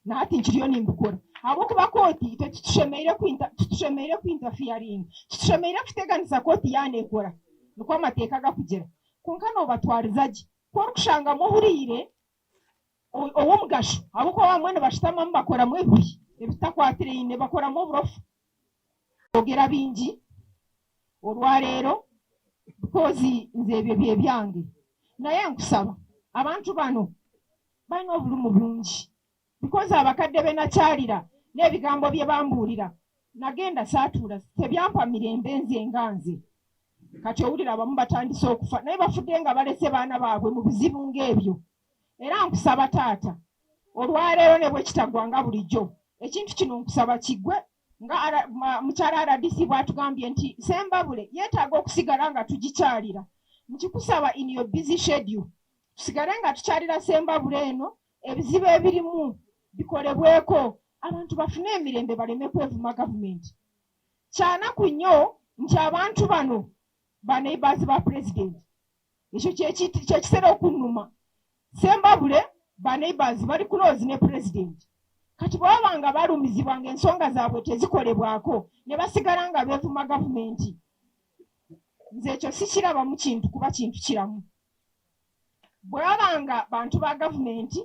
naati nkiriyo nimbikora habwokuba kooti tetushemeire kuinterfering tutushemeire kuteganisa kooti yaneekora nikwo amateeka gakugera konka noobatwariza gi kworukushanga muhuriire ow'omugasho habwokuba bamwe nibashitamamu bakoramu ebibi ebitakwatiraine bakoramu oburofu ogera bingi olwaleero because nze ebyo bye byange. Naye nkusaba abantu bano balina obulumu bungi because abakadde be nakyalira n'ebigambo bye bambuulira nagenda saatuula tebyampa mirembe nze nga nze. Kati owulira abamu batandise okufa naye bafudde nga balese baana baabwe mu buzibu ng'ebyo. Era nkusaba taata olwaleero ne bwe kitagwanga bulijjo ekintu kino nkusaba kiggwe nga mukyala RDC bwatugambye nti Sembabule yeetaaga okusigala nga tugikyalira. Nkikusaba in your busy schedule tusigale nga tukyalira Sembabule eno ebizibu ebirimu bikolebweko abantu bafune emirembe baleme kwevuma gavumenti. Kyanaku nnyo nti abantu bano baneighbors ba president ekyo kyekisera okunnuma. Sembabule baneighbors bali close ne president. Kati bwaba nga balumizibwa ng'ensonga zaabwe tezikolebwako ne basigala nga beevuma gavumenti. Nze ekyo sikirabamu kintu kuba kintu kiramu. Bwaba nga bantu ba gavumenti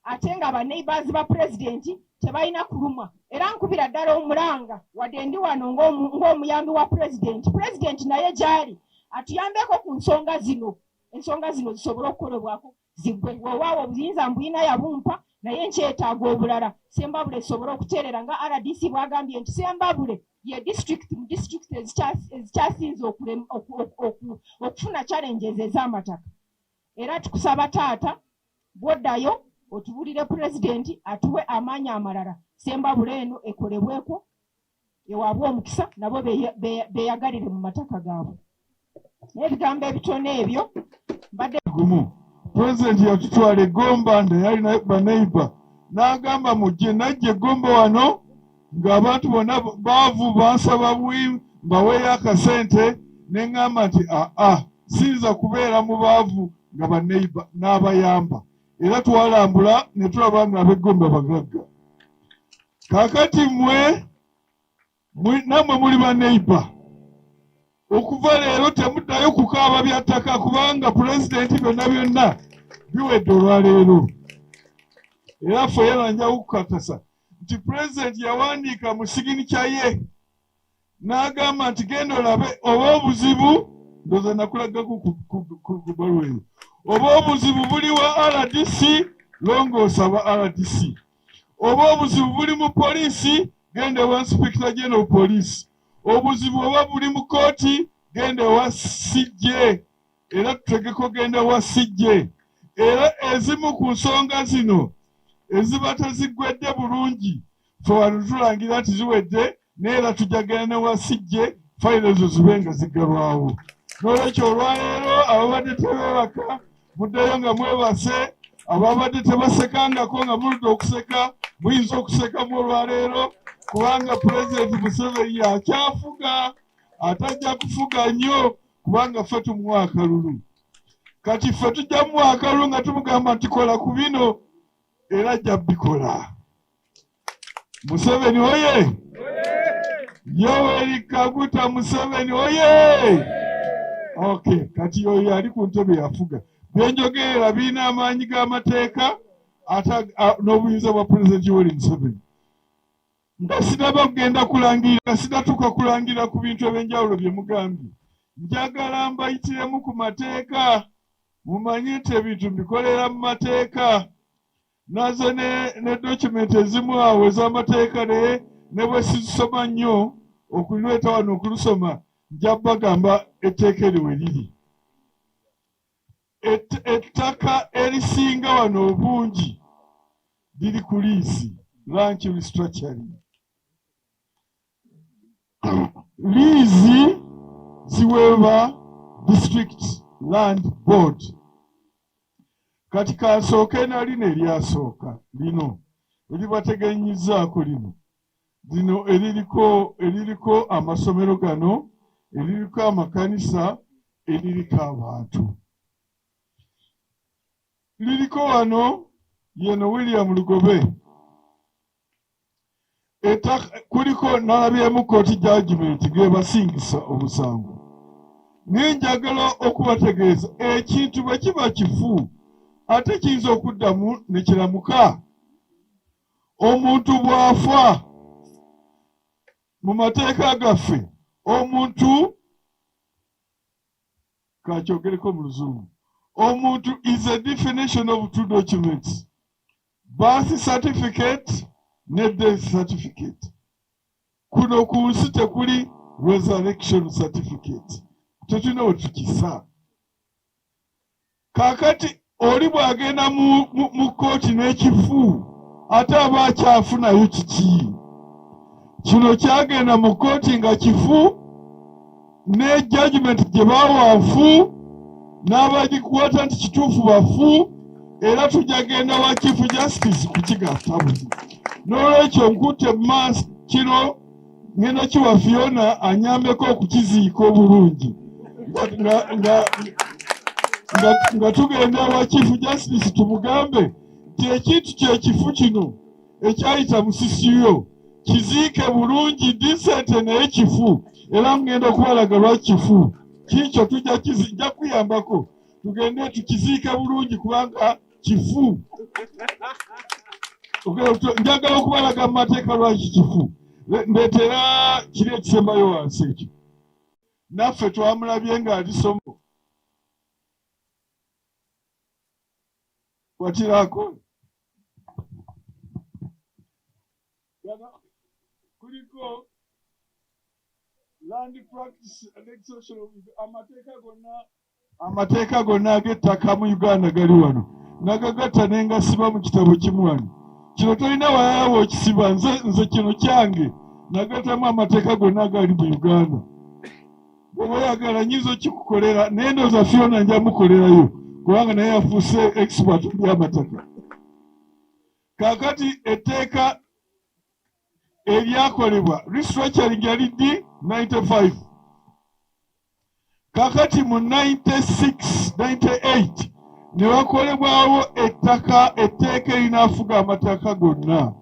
ate nga baneighbors ba pulezidenti tebalina kulumwa. Era nkubira ddala omulanga wadde ndi wano ng'omuyambi wa pulezidenti. Pulezidenti naye gy'ali atuyambeko ku nsonga zino ensonga zino zisobole okukolebwako ziggwe. Weewaawo obuyinza mbuyina yabumpa naye nkyetaaga obulala Sembabule esobole okuteerera nga RDC bwagambye nti Sembabule ye district mu district ezikyasinze okufuna challenges ez'amataka. Era tukusaba taata bwoddayo otubulire pulezidenti atuwe amaanyi amalala Sembabule eno ekolebweko ewaabwe omukisa nabo beeyagalire mu mataka gaabwe. N'ebigambo ebitono ebyo mbadde gumu. Pulezidenti yatutwala Gomba nda yalina baneiba n'agamba mujje, najje Gomba wano ng'abantu bonna baavu bansaba mbaweeyo akasente ne ŋŋamba nti siyinza kubeera mu baavu nga baneiba n'abayamba. Era twalambula ne tulaba nga ab'eGomba bagagga. Kaakati nammwe muli baneiba. Okuva leero temuddayo kukaaba bya ttaka kubanga pulezidenti byonna biwedde olwaleero. Era ffe yananja kukakasa nti pulezidenti yawandiika mu siginica ye n'agamba nti genda olabe oba obuzibu ndoza nakulagako ku bbaluwa eyo, oba obuzibu buli wa RDC longoosa aba RDC, oba obuzibu buli mu poliisi genda ewa Inspector General Police, obuzibu oba buli mu kooti genda ewa CJ, era tutegeko genda ewa CJ. Era ezimu ku nsonga zino eziba teziggwedde bulungi ffe wano tulangira nti ziwedde neera tujja genda newa CJ fayiro ezo zibe nga ziggalwawo. N'olwekyo olwaleero ababadde tebeebaka muddeyo nga mwebase, ababadde tebasekangako nga muludde okuseka muyinza okusekamu olwaleero kubanga pulezidenti Museveni yakyafuga, atajja kufuga nnyo kubanga ffe tumuwa akalulu. Kati ffe tujja muwa akalulu nga tumugamba nti kola ku bino era ajja bikola. Museveni oye! Yoweri Kaguta Museveni oye! Okay, kati oyo ali ku ntebe yafuga. Byenjogerera birina amaanyi g'amateeka n'obuyinza bwa pulezidenti Yoweri Museveni. Nga sinaba kugenda kulangira, sinatuuka kulangira ku bintu ebyenjawulo bye mugambye. Njagala mbayitiremu ku mateeka, mumanye nti ebintu mbikolera mu mateeka. Nazo ne dokumenti ezimu awo ez'amateeka ne bwe sizisoma nnyo okulireeta wano okulusoma, nja bagamba etteeka eryo we liri. Ettaka erisinga wano obungi liri ku liisi, land restructuring. Liizi ziweebwa District Land Board. Kati kansooke na lino eryasooka lino eribateganyizzaako lino eririko amasomero gano, eririko amakanisa, eririko abantu. Liriko wano yeno William Lugobe. Kuliko nalabyemu kooti judgment gwe basingisa omusango. Nenjagala okubategeeza ekintu bwe kiba kifu ate kiyinza okuddamu ne kiramuka. Omuntu bw'afa mu mateeka gaffe, omuntu kakyogereko mu Luzungu, omuntu is a definition of two documents: birth certificate ne death certificate. Kuno ku nsi tekuli resurrection certificate, tetulina we tukisa. Kaakati oli bw'agenda mu kooti n'ekifu ate aba akyafunayo kiki? Kino kyagenda mu kooti nga kifu ne judgment gye baawa nfu n'abagikwata nti kituufu bafu, era tujja genda wa Chief Justice kukigatta buli. N'olwekyo nkutte maaso kino ngenda kiwa Fiona anyambeko okukiziika obulungi nga tugenda wa Chief Justice tumugambe nti ekintu kyekifu kino ekyayita musisiyo kiziike bulungi disente naye kifu, era ngenda okubalaga lwaki kifu. Kikyo tujja kuyambako tugende tukiziike bulungi kubanga kifu. Njagala okubalaga mu mateeka lwaki kifu. Ndeetera kiri ekisembayo wansi ekyo. Naffe twamulabye ng'ali somo. kwatirako kuliko land practice legislation amateeka gonna ag'ettaka mu Uganda gali wano nagagatta ne ngasiba mu kitabo kimu wano. Kino tolina wayawo okisiba, nze kino kyange nagatamu amateeka gonna agali mu Uganda. Bw'oba oyagala nyizo kikukolera naye ndowooza Fiona nja mukolerayo kubanga naye yafuuse expert mu by'amataka. Kaakati etteeka eryakolebwa restructuring yali ddi 95. Kaakati mu 96-98 ne wakolebwawo etteeka erinaafuga amataka gonna.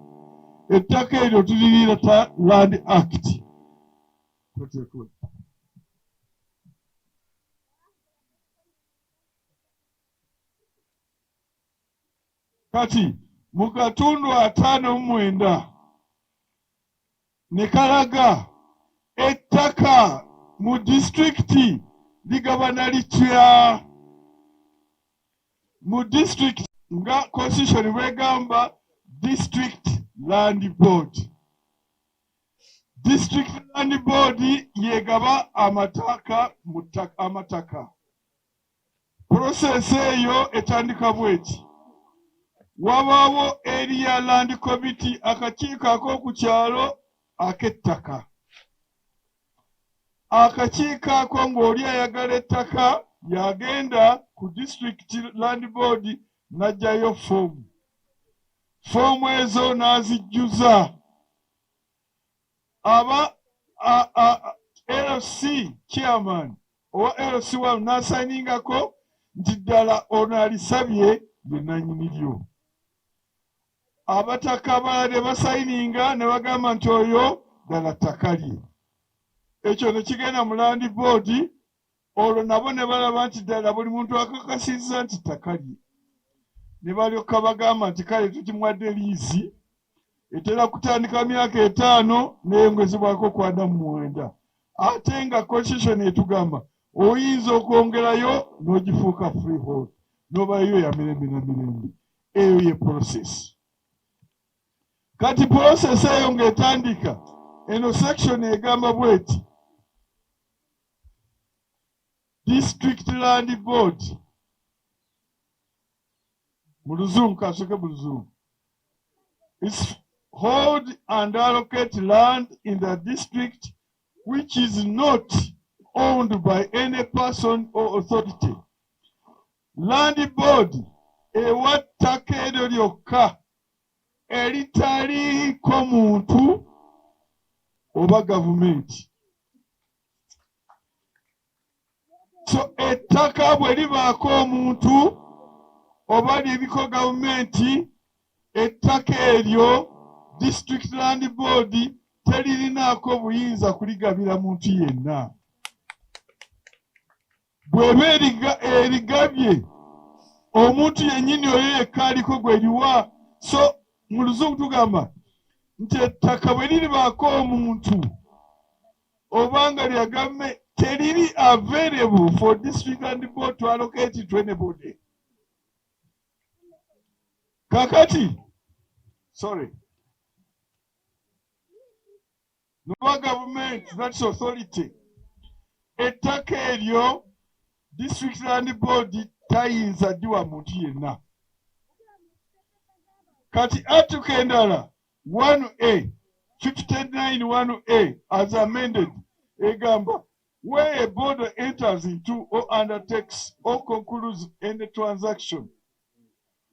Ettaka eryo tuliyita Land Act. Kati mu katundu 59 ne kalaga ettaka mu disitulikiti ligabana litya. Mu district nga constitution bwegamba district land board. District land board yegaba amataka. Process eyo etandika bweti. Wabaawo area land committee akakiiko ak'oku kyalo ak'ettaka. Akakiiko ako ng'oli ayagala ettaka yagenda ku district land board n'ajjayo fomu. Fomu ezo n'azijjuza. Aba LC chairman owa LC wano n'asayiningako nti ddala ono alisabye ye nannyini lyo. Abataka abalala ne basayininga ne bagamba nti oyo ddala ttaka lye. Ekyo ne kigenda mu land board. Olwo nabo ne balaba nti ddala buli muntu akakasizza nti ttaka lye. Ne balyoka bagamba nti kale tukimuwadde liizi etera kutandika myaka 5 n'eyongezebwako ku 9. Ate nga constitution etugamba oyinza okwongerayo n'ogifuuka freehold n'obayo ya mirembe na mirembe. Eyo ye process. Kati process eyo ng'etandika eno section egamba bweti District Land Board. Muluzungu kasoke muluzungu. It's hold and allocate land in the district which is not owned by any person or authority. Land Board ewa ttaka eryo lyokka eritaliiko muntu oba gavumenti. So ettaka bwe libaako omuntu oba lyebiko gavumenti, ettaka eryo District Land Board teririnaako buyinza kuligabira muntu yenna. Bw'eba erigabye omuntu yennyini oyo yekka aliko gwe liwa. So mu luzungu tugamba nti ettaka bwe liribaako omuntu obanga lya gavumenti teriri available for District Land Board to allocate it to anybody. Kakati, sorry. No government, that's authority. Ettaka eryo District Land Board tayinza diwa muntu yenna. Kati article endala 1A 59(1)A as amended egamba where a board enters into or undertakes or concludes any transaction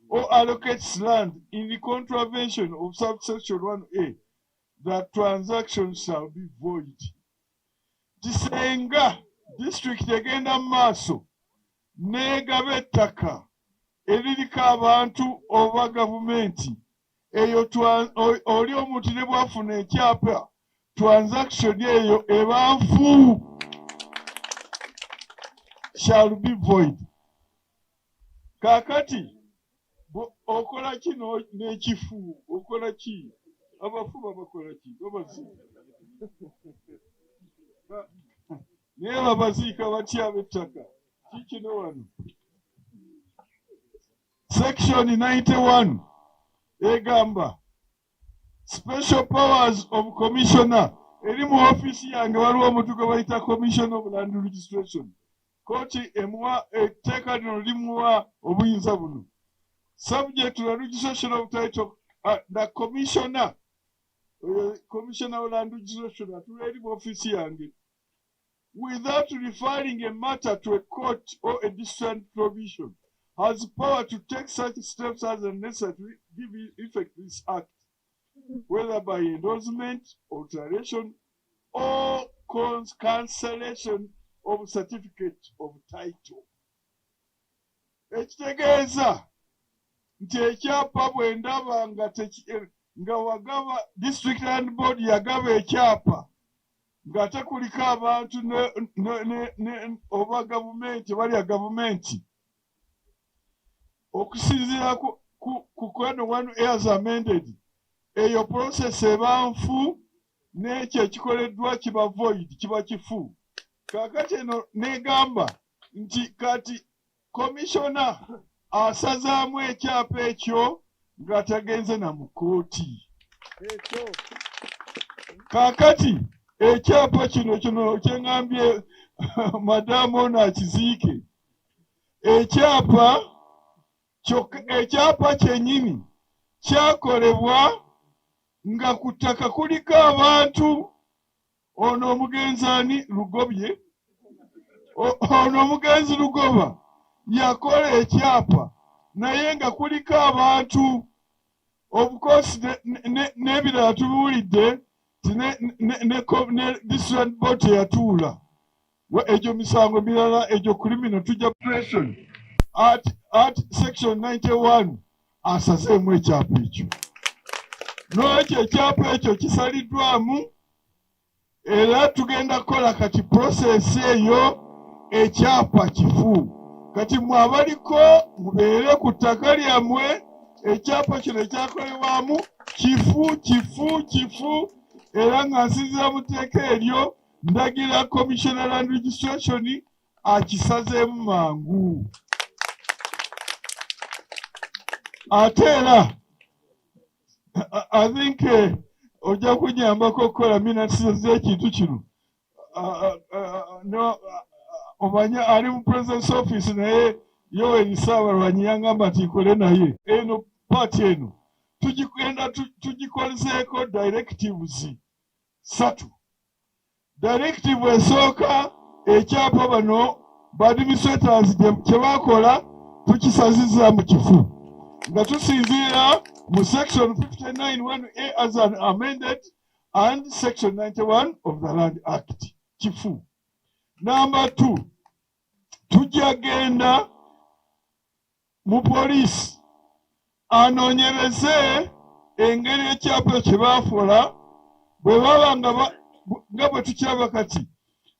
or allocates land in the contravention of subsection 1A, that transaction shall be void. Tisenga district egenda maaso negaba ettaka eririko abantu oba gavumenti eyo oli omuntu ne bwafuna ekyapa transaction eyo eba nfu shall be void. Kakati okola ki n'ekifu okola ki abafu babakola ki naye babaziika batya ab'ettaka kikino wano. Section 91 egamba special powers of commissioner. Eri mu office yange waliwo omuntu gwe bayita commissioner of land registration. Kooti emuwa etteeka lino limuwa obuyinza buno. Subject to the registration of title, the commissioner of land registration atula eri mu office yange, without referring a matter to a court or a distant provision, has power to take such steps as are necessary to give effect to this act, whether by endorsement, alteration, or cancellation of certificate of title. Ekitegeeza nti ekyapa bwe ndaba nga wagaba district land board yagaba ekyapa nga tekuliko abantu oba gavumenti balya gavumenti, okusinziira ku Kweno 1 as amended, eyo process eba nfu n'ekyo ekikoleddwa kiba void, kiba kifu. Kaakati eno negamba nti kati commissioner asazaamu ekyapa ekyo nga tagenze na mu kkooti. Kaakati ekyapa kino kyeŋŋambye madamu ono akiziike, ekyapa kyennyini kyakolebwa nga ku ttaka kuliko abantu. Ono omugenzi ani Lugobye, ono omugenzi Lugoba yakola ekyapa naye nga kuliko abantu. Of course n'ebirala tubiwulidde ne district board yatuula egyo misango mirala egyo criminal tujja pressure at section 91 asazeemu ekyapa ekyo. N'ekyo ekyapa ekyo kisaliddwamu era tugenda kukola kati process eyo ekyapa kifu. Kati mwe abaliko mubeere ku ttaka lyammwe ekyapa kino ekyakolebwamu kifu era nga nsinziira mu tteeka eryo ndagira commissioner land registration akisazeemu mangu. Ate era I think ojja kunyambako okukola minutes z'ekintu kino. Omanya ali mu president's office naye Yoweri Saabalwanyi yangamba nti nkole naye eno paati eno tugikolezeeko directives 3. Directive esooka ekyapa bano administrators kye bakola tukisaziza mu kifu nga tusinziira mu section 59(1)(a) as an amended and section 91 of the Land Act kifu. Number 2, tujja genda mu police anoonyereze engeri ekyapa kye baafola bwe baba nga bwe tukiraba kati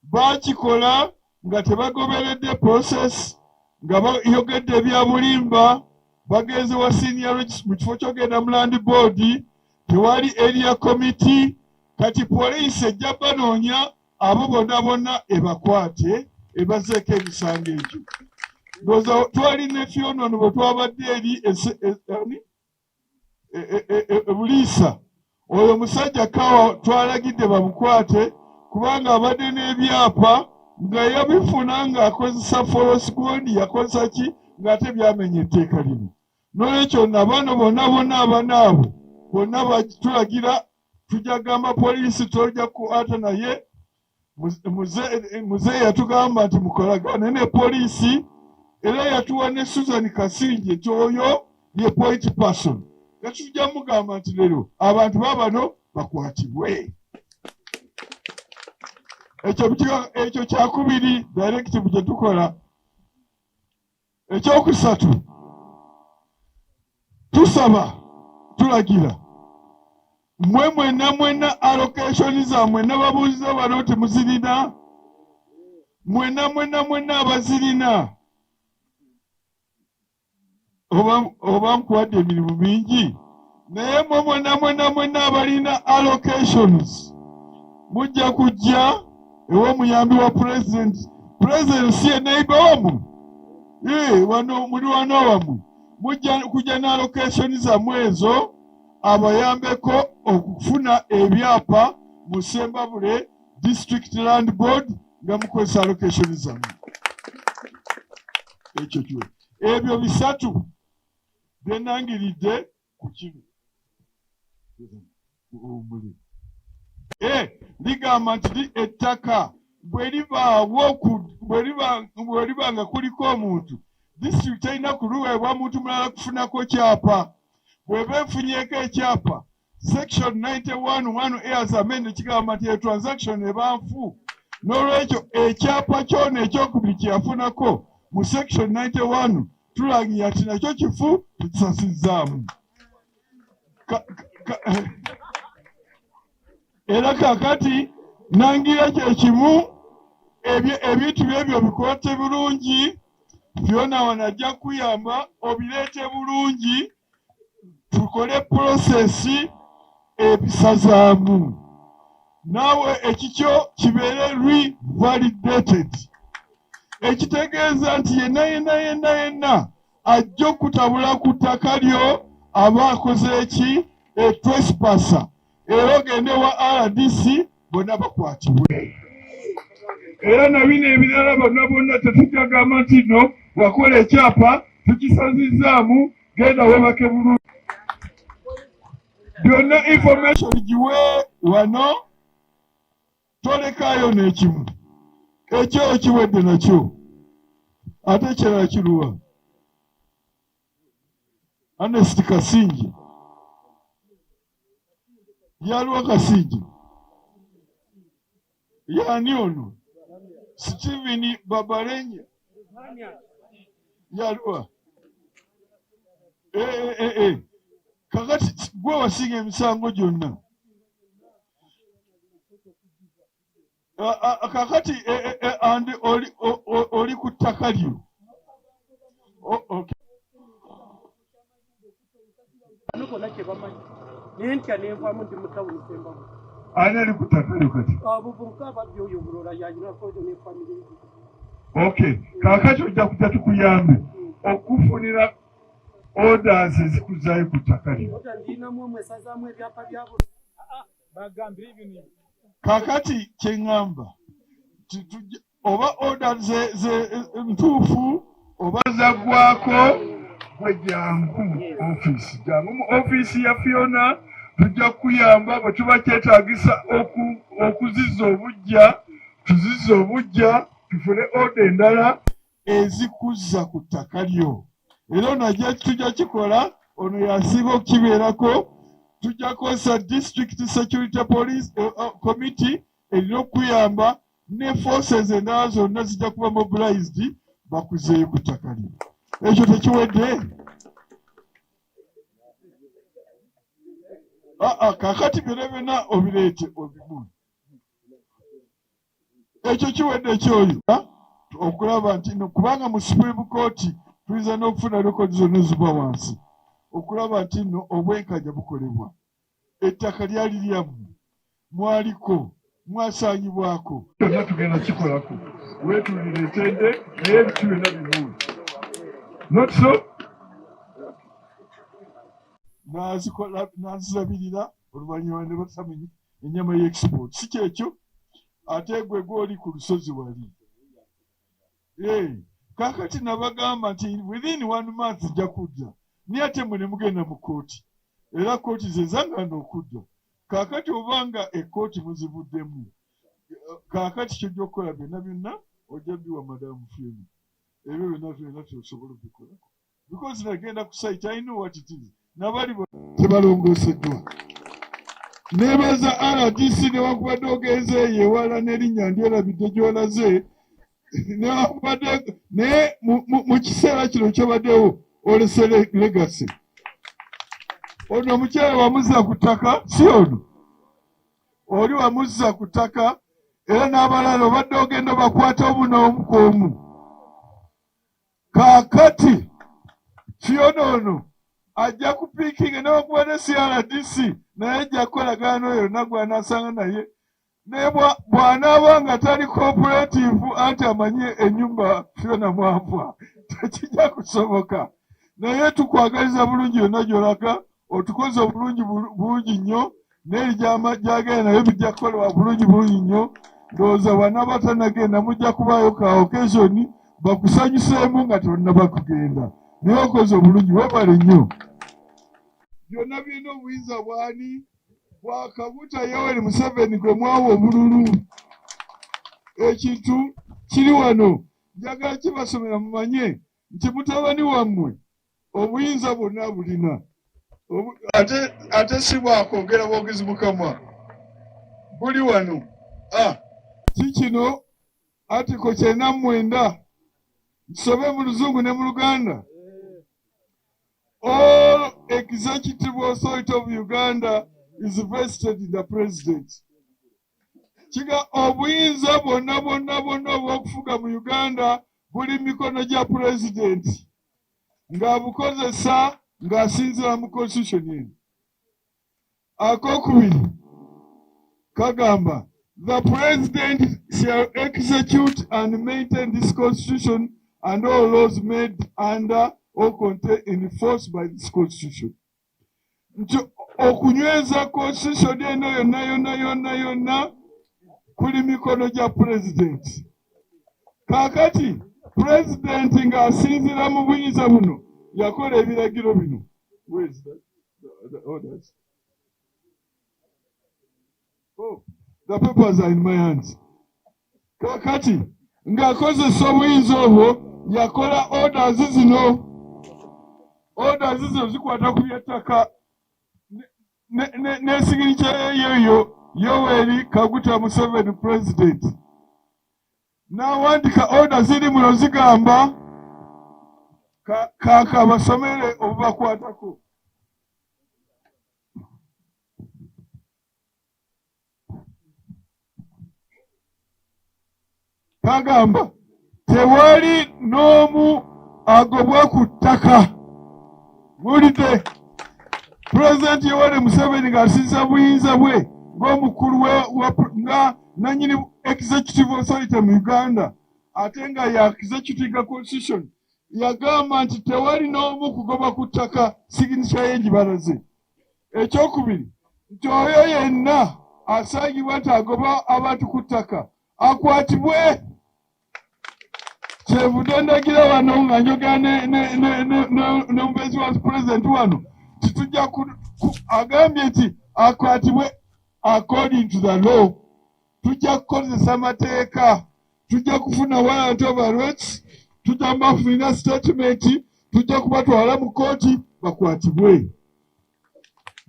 baakikola nga tebagoberedde process, nga bayogedde ebya bulimba, bagenze wa senior registrar mu kifo ky'ogenda mu land board, tewali area committee. Kati police ejja banoonya abo bonna ebakwate ebazeeko emisango egyo. Ndowooza twali ne Fiona ono bwe twabadde eri Buliisa, oyo omusajja kawa twalagidde bamukwate kubanga abadde n'ebyapa nga yabifuna ng'akozesa force code, yakozesa ki ng'ate byamenya etteeka lino. N'olwekyo nabano bonna abanaabo bonna tulagira tujja gamba poliisi tojja kukwata naye. Muzeeyi yatugamba nti mukolagane ne poliisi era yatuwa ne Susan Kasinje nti oyo ye point person. Kati tujja mugamba nti leero abantu babano bakwatibwe. Ekyo kyakubiri directive gye tukola. Ekyokusatu tusaba tulagira mwe mwenna allocation zammwe nababuuliza bano temuzirina, mwenna abazirina oba nkuwadde emirimu mingi naye mwe mwenna abalina allocations mujja kujja ew'omuyambi wa president si ye neighbor wammwe wano muli wano wammwe kujja na location zammwe ezo abayambeko okufuna ebyapa mu Ssembabule District Land Board nga mukozesa location zammwe. Ekyo kyo. Ebyo bisatu byenangiridde ku kino. Ligamba nti ettaka bwe liba nga kuliko omuntu, district erina kuluweebwa muntu mulala kufunako kyapa. Bw'eba efunyeeko ekyapa, section 91(1) as amended kigamba nti e transaction eba nfu. N'olwekyo ekyapa kyona ekyokubiri kye yafunako mu section 91 tulagira nti nakyo kifu tukisasizzaamu. Era kakati nangira kye kimu ebintu byebyo bikote bulungi, byona wanajja kuyamba obireete bulungi, tukole prosesi ebisazaamu. Naawe ekikyo kibeere revalidated. Ekitegeeza nti yenna ajja okutabula ku ttaka lyo aba akoze eki trespassor. Era ogende wa RDC bonna bakwatibwe. Era na bino ebirala bonna tetugagamba nti no wakola ekyapa tukisazizzaamu, genda webake bulungi. Byonna information giwe wano, tolekaayo n'ekimu. Ekyo okiwedde nakyo. Ate ekirala kiruwa? Ernest Kasinje. Yaluwa Kasinje? Yaani ono? Stephen Babalenya. Yaluwa? Kakati gwe wasinga emisango gyonna. Kakati andi oli ku ttaka lyo. Ani ali ku ttaka lyo kati? Okay, kakati ojja kujja tukuyambe okufunira orders ezikuzaayo ku ttaka lyo. Kakati kyeŋŋamba oba orders ntuufu oba zaggwako, gwe jangu office. Jangu mu office ya Fiona, tujja kuyamba bwe tuba kyetaagisa okuzizza obujja, tuzizza obujja, tufune order endala ezikuzza ku ttaka lyo. Era najja tujja kikola, ono yasiba okukibeerako, tujja kukozesa District Security Police Committee erina okuyamba ne forces endala zonna zijja kuba mobilized bakuzeeyo ku ttaka lyo. Ekyo tekiwedde? Kakati byonna obireete obimu. Ekyo kiwedde ekyoyo okulaba nti kubanga mu Supreme Court tuyinza n'okufuna rekodi zonna ziba wansi okulaba nti nno obwenkanya bukolebwa. Ettaka lyali lyammwe, mwaliko, mwasaanyibwako. Byonna tugenda kikolako. Weetulire entende naye ebitu byonna birungi. Not so? Nazirabirira oluvannyuma ne batamenya ennyama y'export. Si kyekyo ate gwe gw'oli ku lusozi wali. Kakati nabagamba nti within 1 month nja kujja. Naye ate mwe ne mugenda mu kooti. Era kooti ze zangana okudda. Kakati obanga ekkooti muzibuddemu, kakati kyojja okukola byonna ojja biwa Madamu Fiona. Ebyo byonna tusobola okubikolako. Because nagenda ku site, I know what it is. Nabali tebalongooseddwa. Neebaza RDC newakubadde ogenze ewala n'erinnya ndyerabidde gy'olaze, newakubadde naye mu kiseera kino kyobaddewo olese legacy. Ono omukyala wamuzza ku ttaka, si ono? Oli wamuzza ku ttaka, era n'abalala obadde ogenda bakwata omu n'omu ku omu. Kaakati Fiona ono ajja kupiikinga newakubadde CRDC naye ajja kukolagana oyo yonna gw'anaasanga naye. Naye bw'anaaba nga tali cooperative anti amanye ennyumba Fiona mwanva, tekijja kusoboka. naye tukwagaliza bulungi yonna gy'olaga otukoze obulungi bulungi nnyo n'eri gy'agenda naye bijja kukolebwa bulungi nnyo. Ndowooza bana batanagenda mujja kubaayo ka occasion bakusanyuseemu nga tonnaba kugenda naye okoze obulungi, webale nnyo. Byonna birina obuyinza bwani bwa Kaguta Yoweri Museveni gwe mwawa obululu. Ekintu kiri wano, njagala kibasomera mumanye nti mutabani wammwe obuyinza bwonna bulina. Ate si bwakwogera bwogezi Mukama buli wano. Kikino article 99 nsobe mu Luzungu ne mu Luganda. All executive authority of Uganda is vested in the president. Kiga obuyinza bwonna obw'okufuga mu Uganda buli mikono gya president ng'abukozesa ng'asinziira mu constitution eno. Akokubiri kagamba the president shall execute and maintain this constitution and all laws made under or contained in force by this constitution. Nti okunyweza constitution eno yonna kuli mikono gya president. Kakati president ng'asinziira mu buyinza buno yakola ebiragiro bino. Where is that? The orders. Oh, the papers are in my hands. Kakati ng'akozesa obuyinza obwo yakola orders zino. Orders zino zikwata ku by'ettaka ne signature yeyo Yoweri Kaguta Museveni president. N'awandika order ziri muno zigamba kaka basomere obubakwatako. Kagamba tewali n'omu agobwa ku ttaka. Mulide President Yoweri Museveni ng'asinza buyinza bwe ng'omukulu nga nannyini executive authority mu Uganda ate nga ya executive constitution yagamba nti tewali n'omu kugoba ku ttaka signature y'enjibalaze. Ekyokubiri nti oyo yenna asangibwa nti agoba abantu ku ttaka akwatibwe. Kyevudde ndagira wano nga njogera n'omubeezi wa president wano titujja agambye nti akwatibwe according to the law. Tujja kukozesa amateeka, tujja kufuna warrant of arrest, tujja kubafunira statement, tujja kubatwala mu kooti bakwatibwe.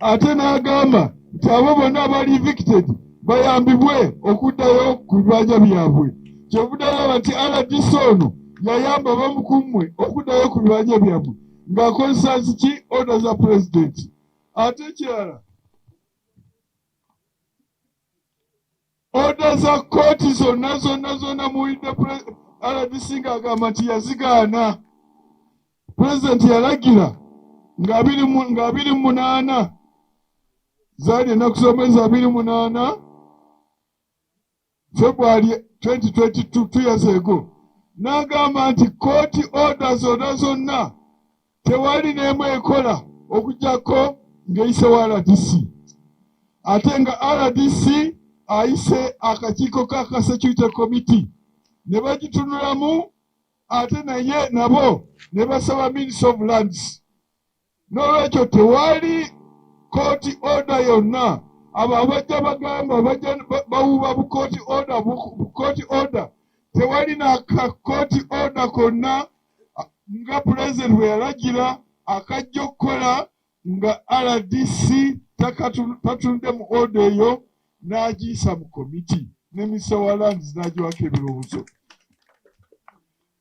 Ate n'agamba nti abo bonna abali evicted bayambibwe okuddayo ku bibanja byabwe. Kyevudde alaba nti RDC ono yayamba abamu ku mmwe okuddayo ku bibanja byabwe ng'akozesa ziki order za president. Ate ekirala order za kooti zonna muwulidde RDC ng'agamba nti yazigaana. President yalagira nga 28 zaali ennaku z'omwezi 28 February 2022, 2 years ago. N'agamba nti kooti order zonna tewali n'emu ekola okuggyako ng'eyise wa RDC. Ate nga RDC ayise akakiiko ka security committee ne bagitunulamu ate naye nabo ne basaba Ministry of Lands. N'olwekyo tewali kooti order yonna abo abajja bagamba bajja bawuba bukooti order tewali n'akakooti order konna nga president bwe yalagira akajja okukola nga RDC tatunde mu order eyo n'agiyisa mu komiti ne Minister wa Lands n'agiwako ebirowoozo.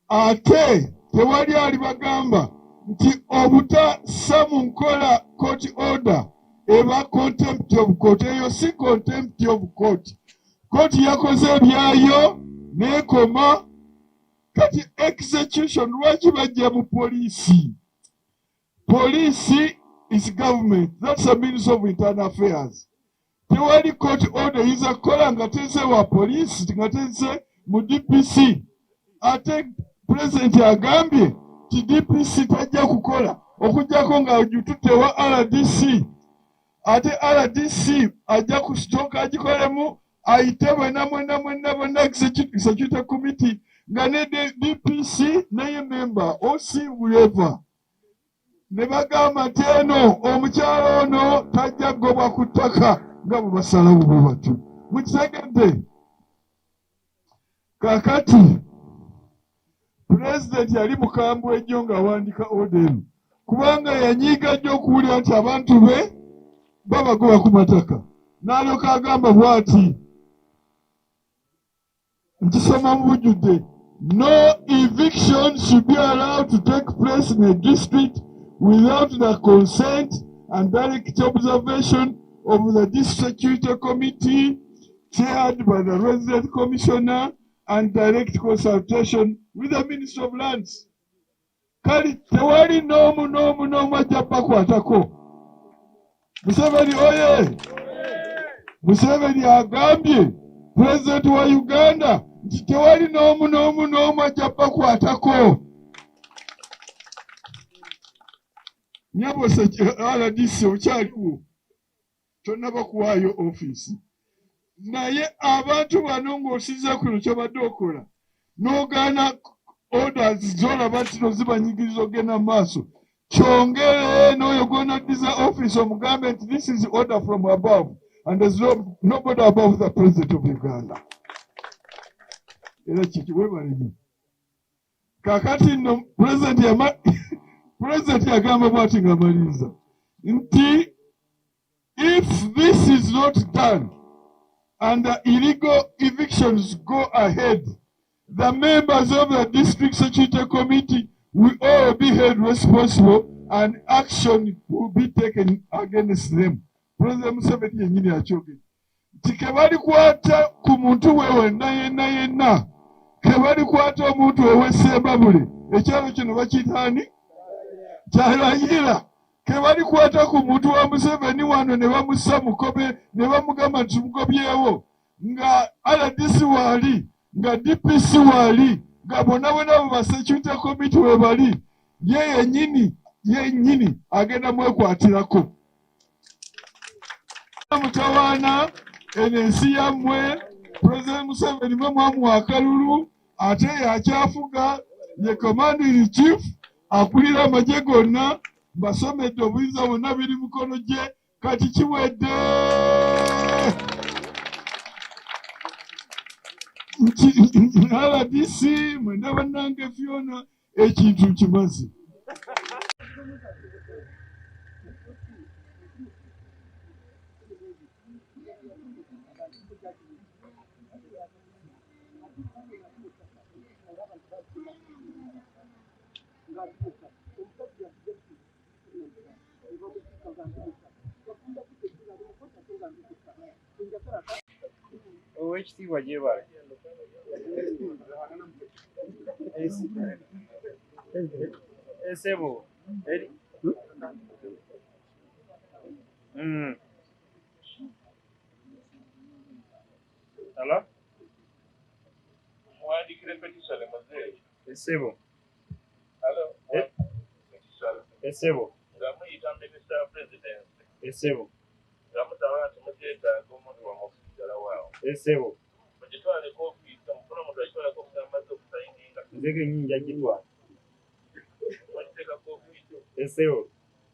Ate tewali ali bagamba nti obutassa mu nkola court order eba contempt of court. Eyo si contempt of court. Court yakoze ebyayo n'ekoma. Kati execution lwaki bajja mu police? Police is government. That's a Ministry of Internal Affairs. Tewali court order yinza kukola nga teze wa police nga teze mu DPC. Ate president agambye ti DPC tajja kukola okujjako nga tutewa RDC ate RDC ajja kusitooka agikolemu ayite bonna executive committee nga ne DPC naye member OC whoever ne bagamba nti eno omukyalo ono tajja gobwa ku ttaka nga bwe basalawo bwe batyo mukitegedde. Kaakati pulezidenti yali mukambwe ejjo ng'awandiika odemu kubanga yanyiiga nnyo okuwulira nti abantu be babagoba ku mataka n'alyoka agamba bw'ati nkisoma mu bujjudde, no eviction should be allowed to take place in a district without the consent and direct observation of the district security committee chaired by the resident commissioner and direct consultation with the Minister of Lands. Kali tewali n'omu ajja bakwatako. Museveni oye! Museveni agambye President wa Uganda nti tewali n'omu ajja bakwatako. Nyabose RDC okyaliwo tonnaba kuwaayo ofiisi. Naye abantu bano ng'osiza kuno kyobadde okola n'ogaana orders z'olaba nti no zibanyigiriza ogenda mu maaso kyongere n'oyo gw'onaddiza office omugambe nti this is order from above and there's nobody above the president of Uganda. Era kiki webale nnyo. Kaakati nno president yagamba bw'ati ng'amaliriza nti if this is not done and the illegal evictions go ahead, the members of the district security committee will all be held responsible and action will be taken against them. President Museveni yenyini akyogedde nti kebalikwata ku muntu wewe yenna kebalikwata omuntu wewe Sembabule ekyalo kino bakiyitani kyalayira kebalikwata ku muntu wa Museveni wano ne bamussa mukobe ne bamugamba nti mugobyewo nga RDC waali nga DPC waali nga bonna abo basecurity committee we bali ye yennyini agenda mwekwatirako. Mutawaana eno ensi yammwe President Museveni mwe mwamuwa akalulu ate yakyafuga ye commanding in chief akulira amagye gonna basomedde obuyinza bwonna biri mukono gye kati kiwedde RDC mwenda bannange Fiona ekintu kimaze. Oweekitiibwa gyebale. Esebo eri Hello? Mwandikire petition mazee. Esebo. Hello? Esebo. Ngamuyita Minister President. Esebo. Ngamutawa nti mukyetaaga omuntu wamufugala waawo. Esebo. Mugitwale kofiisi omufuna omuntu akitwala kofiisi amaze okusayininga. Nzege nnyinja gitwala. Mugiteeka kofiisi. Esebo.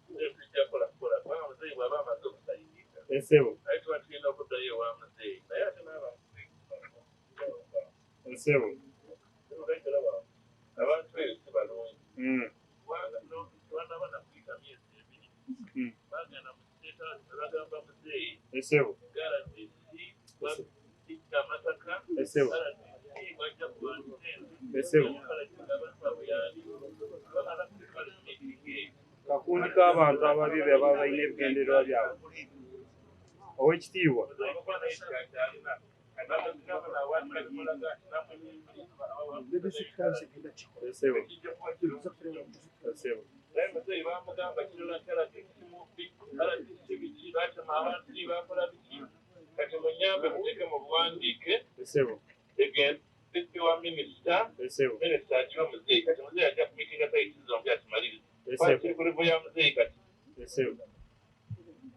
Tujja kukola kubanga muzeeyi bw'aba amaze okusayininga. Esebo. Naye tuba tulina okuddayo ewa muzeeyi naye ate n'aba Esebo. Abantu eyo si balungi. Kubanga twanaba nakuyita myezi ebiri. Bagenda mu kiteeta ne bagamba muzeeyi. Esebo. Amataka. Esebo. Bajja kubantu Esebo. Kakundi k'abantu ababi be baba balina ebigendererwa byabwe. Oweekitiibwa. Esebo. Esebo. Kati munyambe muteke mu buwandiike. Esebo. Again, Deputy wa Minister, Minister agiwa muzeyi kati muzeyi ajja kumitinga site zombi atumaliriza. Kwa kiri ku level ya muzeyi kati.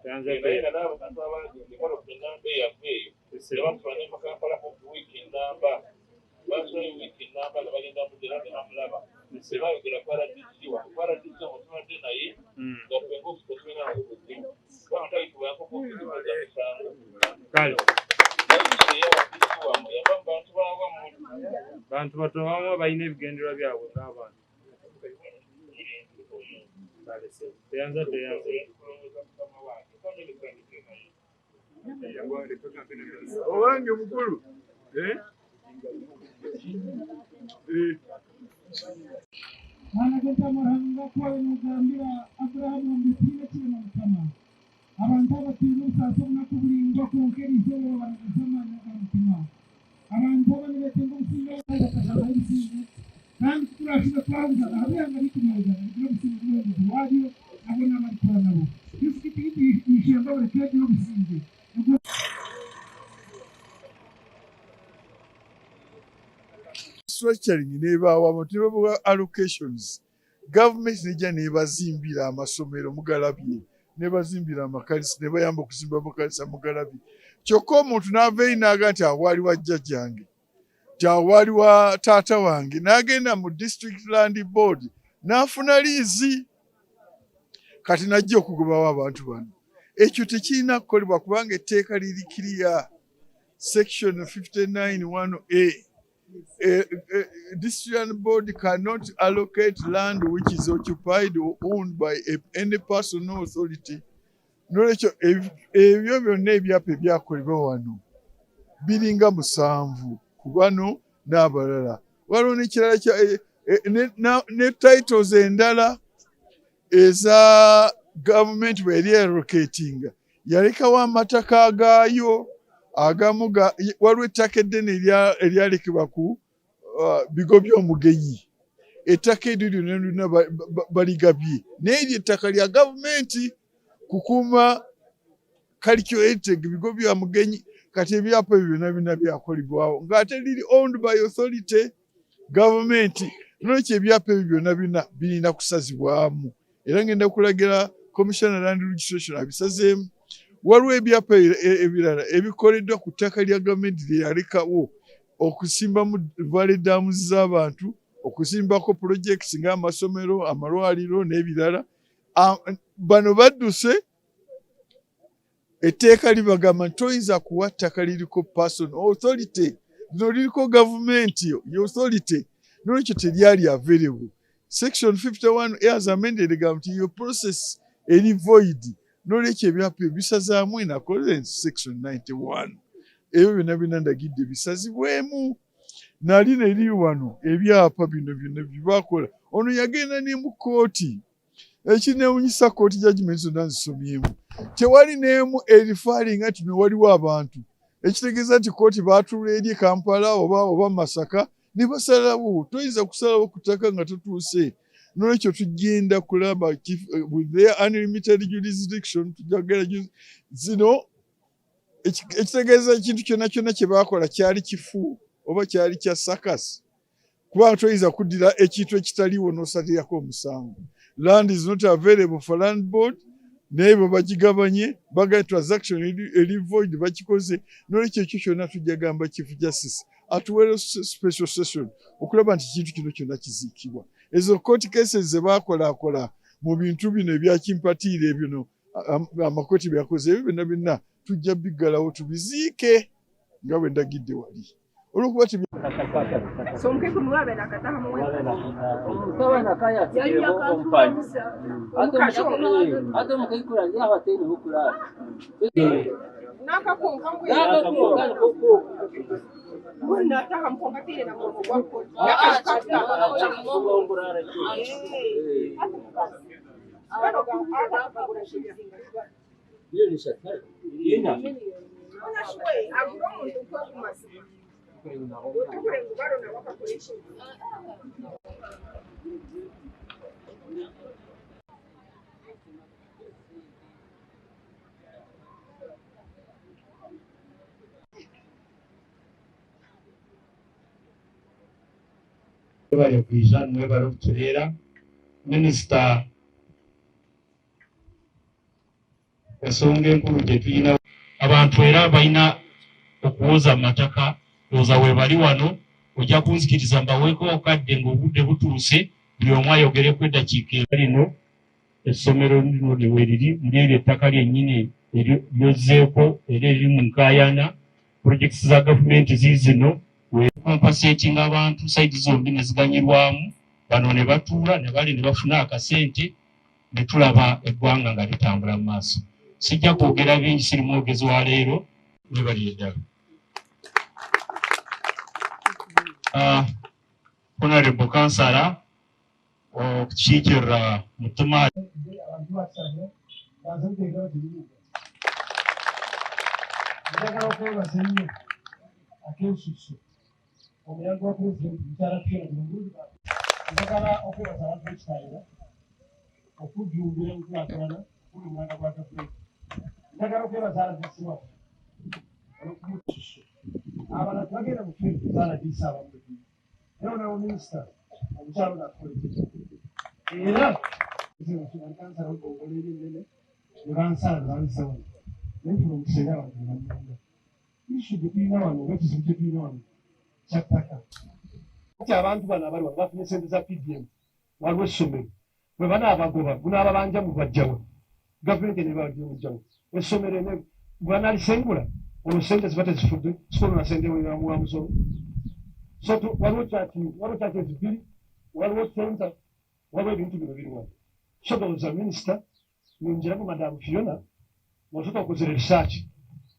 Era n'abo bantu abangi develop enamba eyaffe eyo tebafuna ne mu Kampala ku wiiki ennamba basola wiiki ennamba nga bagenda mudera ne bamulaba tebayogera ku RDC ku RDC omutumadde naye nga fenga ofuka tulina nabo buzibu kubanga tayitibwako ku ofiisi za misango kale bantu bato abamu balina ebigendererwa byabwe ng'abantu teyanza owange mukulu manageta maranga kwawe mugambira Aburahamu mbipine kile na mukama abantu abatiru sasa nakuburingo konkerizo banasema na mtima abantu abanilete ngumsinga bakashaka ibisinga kandi turashika kwanza abanga bikumeza n'obusinga bw'adio abona amatwara nabo kisikiti ishamba barekeye n'obusinga structuring nebaawo amatiba bwa allocations government nejja nebazimbira amasomero mugalabye nebazimbira amakalisi nebayamba okuzimba amakalisi mugalabye kyokka omuntu n'ava einaga nti awaali wa jjajjange awaali wa taata wange n'agenda mu district land board n'afuna liizi kati najja okugobawo abantu bano ekyo tekirina kukolebwa kubanga etteeka liri kiriya section 59(1)(a) district land board cannot allocate land which is occupied or owned by any person or authority. Nolekyo ebyo byonna ebyapa ebyakolebwa wano biringa 7 ku bano n'abalala. Waliwo n'ekirala ne titles endala eza government bw'eri allocating yalekawo amataka gaayo agamu waliwo ettaka eddene eryalekebwa ku bigo by'omugenyi ettaka eryo lyonna baligabye naye eryo ettaka lya gavumenti kukuuma calculated bigo bya mugenyi kati ebyapa ebyo byonna byakolebwawo ng'ate liri owned by authority government nolwekyo ebyapa ebyo byonna birina kusazibwamu era ngenda kulagira commissioner land registration abisazeemu. Waliwo ebyapa ebirala ebikoleddwa ku ttaka lya gavumenti lye yalekawo okusimbamu valley dams z'abantu okusimbako projects ng'amasomero amalwaliro n'ebirala. Bano badduse etteeka libagamba nti toyinza kuwa ttaka liriko person authority lino liriko gavumenti authority nolwekyo teryali available. Section 51 as amended egamba nti your process eri void nolwekyo ebyapa ebisazaamu in accordance section 91 ebyo byonna ndagidde bisazibwemu nali neri wano ebyapa bino byonna byebakola ono yagenda ne mu kooti ekinewunyisa kooti judgment zonna nzisomyemu tewali n'emu erifaalinga nti waliwo abantu ekitegeeza nti kooti baatula eri Kampala oba Masaka ne basalawo toyinza kusalawo ku ttaka nga totuuse nolwekyo tugenda kulaba with their unlimited jurisdiction tujagala zino ekitegeeza ekintu kyonna kyonna kye baakola kyali kifu oba kyali kya sakasi kubanga toyinza kuddira ekintu ekitaliwo n'osalirako omusango. Land is not available for land board naye bagigabanye baga transaction eri void bakikoze nolwekyo ekyo kyonna tujagamba chief justice atuwere special session okulaba nti ekintu kino kyonna kiziikibwa. Ezo court cases ze bakola mu bintu bino ebyakimpatiire bino amakooti byakoze ebyo byonna tujja biggalawo tubiziike nga bwe ndagidde wali olwokuba bari kwija mwe bari kuturera minisita esonga enkulu gye tuyina abantu era balina okuwoza amataka oza we bali wano ojja kunzikiriza mbaweeko okadde ng'obudde butuuse buli omu ayogereku eddakiika lino essomero lino lwe liri lyeri ettaka lyennyini lyozzeeko era eriri mu nkaayana projekiti za gavumenti ziizino wekompasetinga abantu saidi zombi ne ziganyirwamu bano ne batuula ne bali ne bafuna akasente ne tulaba eggwanga nga litambula mu maaso sijja kwogera bingi siri mwogezi wa leero mwebaliye ddala honorable kansala okukiikirira mutuma njagala okwebaza ennyo akensusu omuyaga wa pulezidenti mukyala Fiona Mulungi njagala okwebaza abantu b'ekitayira okujjumbira enkulaakulana kuli omwaka gwa gavumenti njagala okwebaza RDC waffe olw'okumususu abala tebagenda mu field za RDC abamu era onawo minisita omukyalo nakolekera era kansala ogongola ebyennene ne bansala ne bansawana naye omukiseera abantu ne bannanga isu gye tulina wano oba ekizibu kye tulina wano kyattaka ti abantu bano abali wano bafunye sente za PDM waliwo essomero bwe banaabagoba gunaababanja mu bajjawa gavumenti nebabajja mujjawa essomero bwe banalisengula olwo sente ziba tezifudde sikolo na sente wa musolo so waliwo kyaki ezibiri waliwo senta waliwo ebintu bino biri wano so doza minisita ninjiramu madamu Fiona nosoka okozera research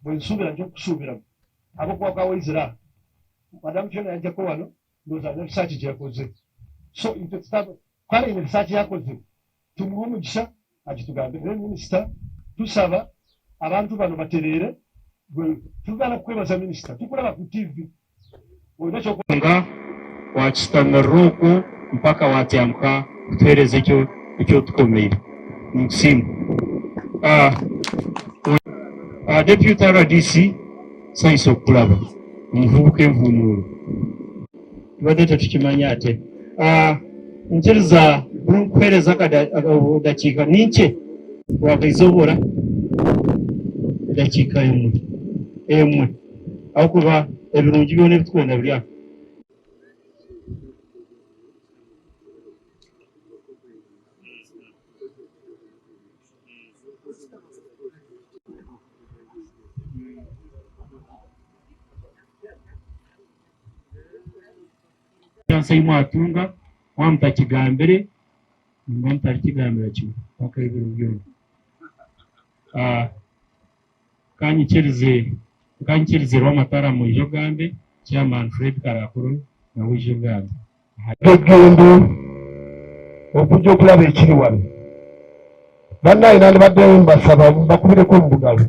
bwe nsuubira nja okusuubiramu abokwakawo Israel madamu Fiona yajjako wano ndowooza ne research gye yakoze so kale ine research yakoze tumuwe omukisa agitugambe naye minisita tusaba abantu bano batereere tugala kukwebaza minisita tukulaba ku TV nga wakisitamira okwo mpaka watyamuka kutuweereza ekyotukomeire mukusiimu deputy RDC sayinza okulaba omuvubuka envuumuulo tubadde tetukimanya ate nkiriza kuheereza dakiika ninke wakaizobola dakiika emwe ahakuba ebirungi byona ebitukwenda biri aho nsaimu atunga wamutakigambire nimba mutalikigambira kimwe paka ebiro byona kanyikirize Rwamatara mu Ijogambe chairman Fred Karakuru na Ijogambe egendo okujja okulaba ekiri wano bannaye nandibaddeyo mbasaba bakubireko mu bugalo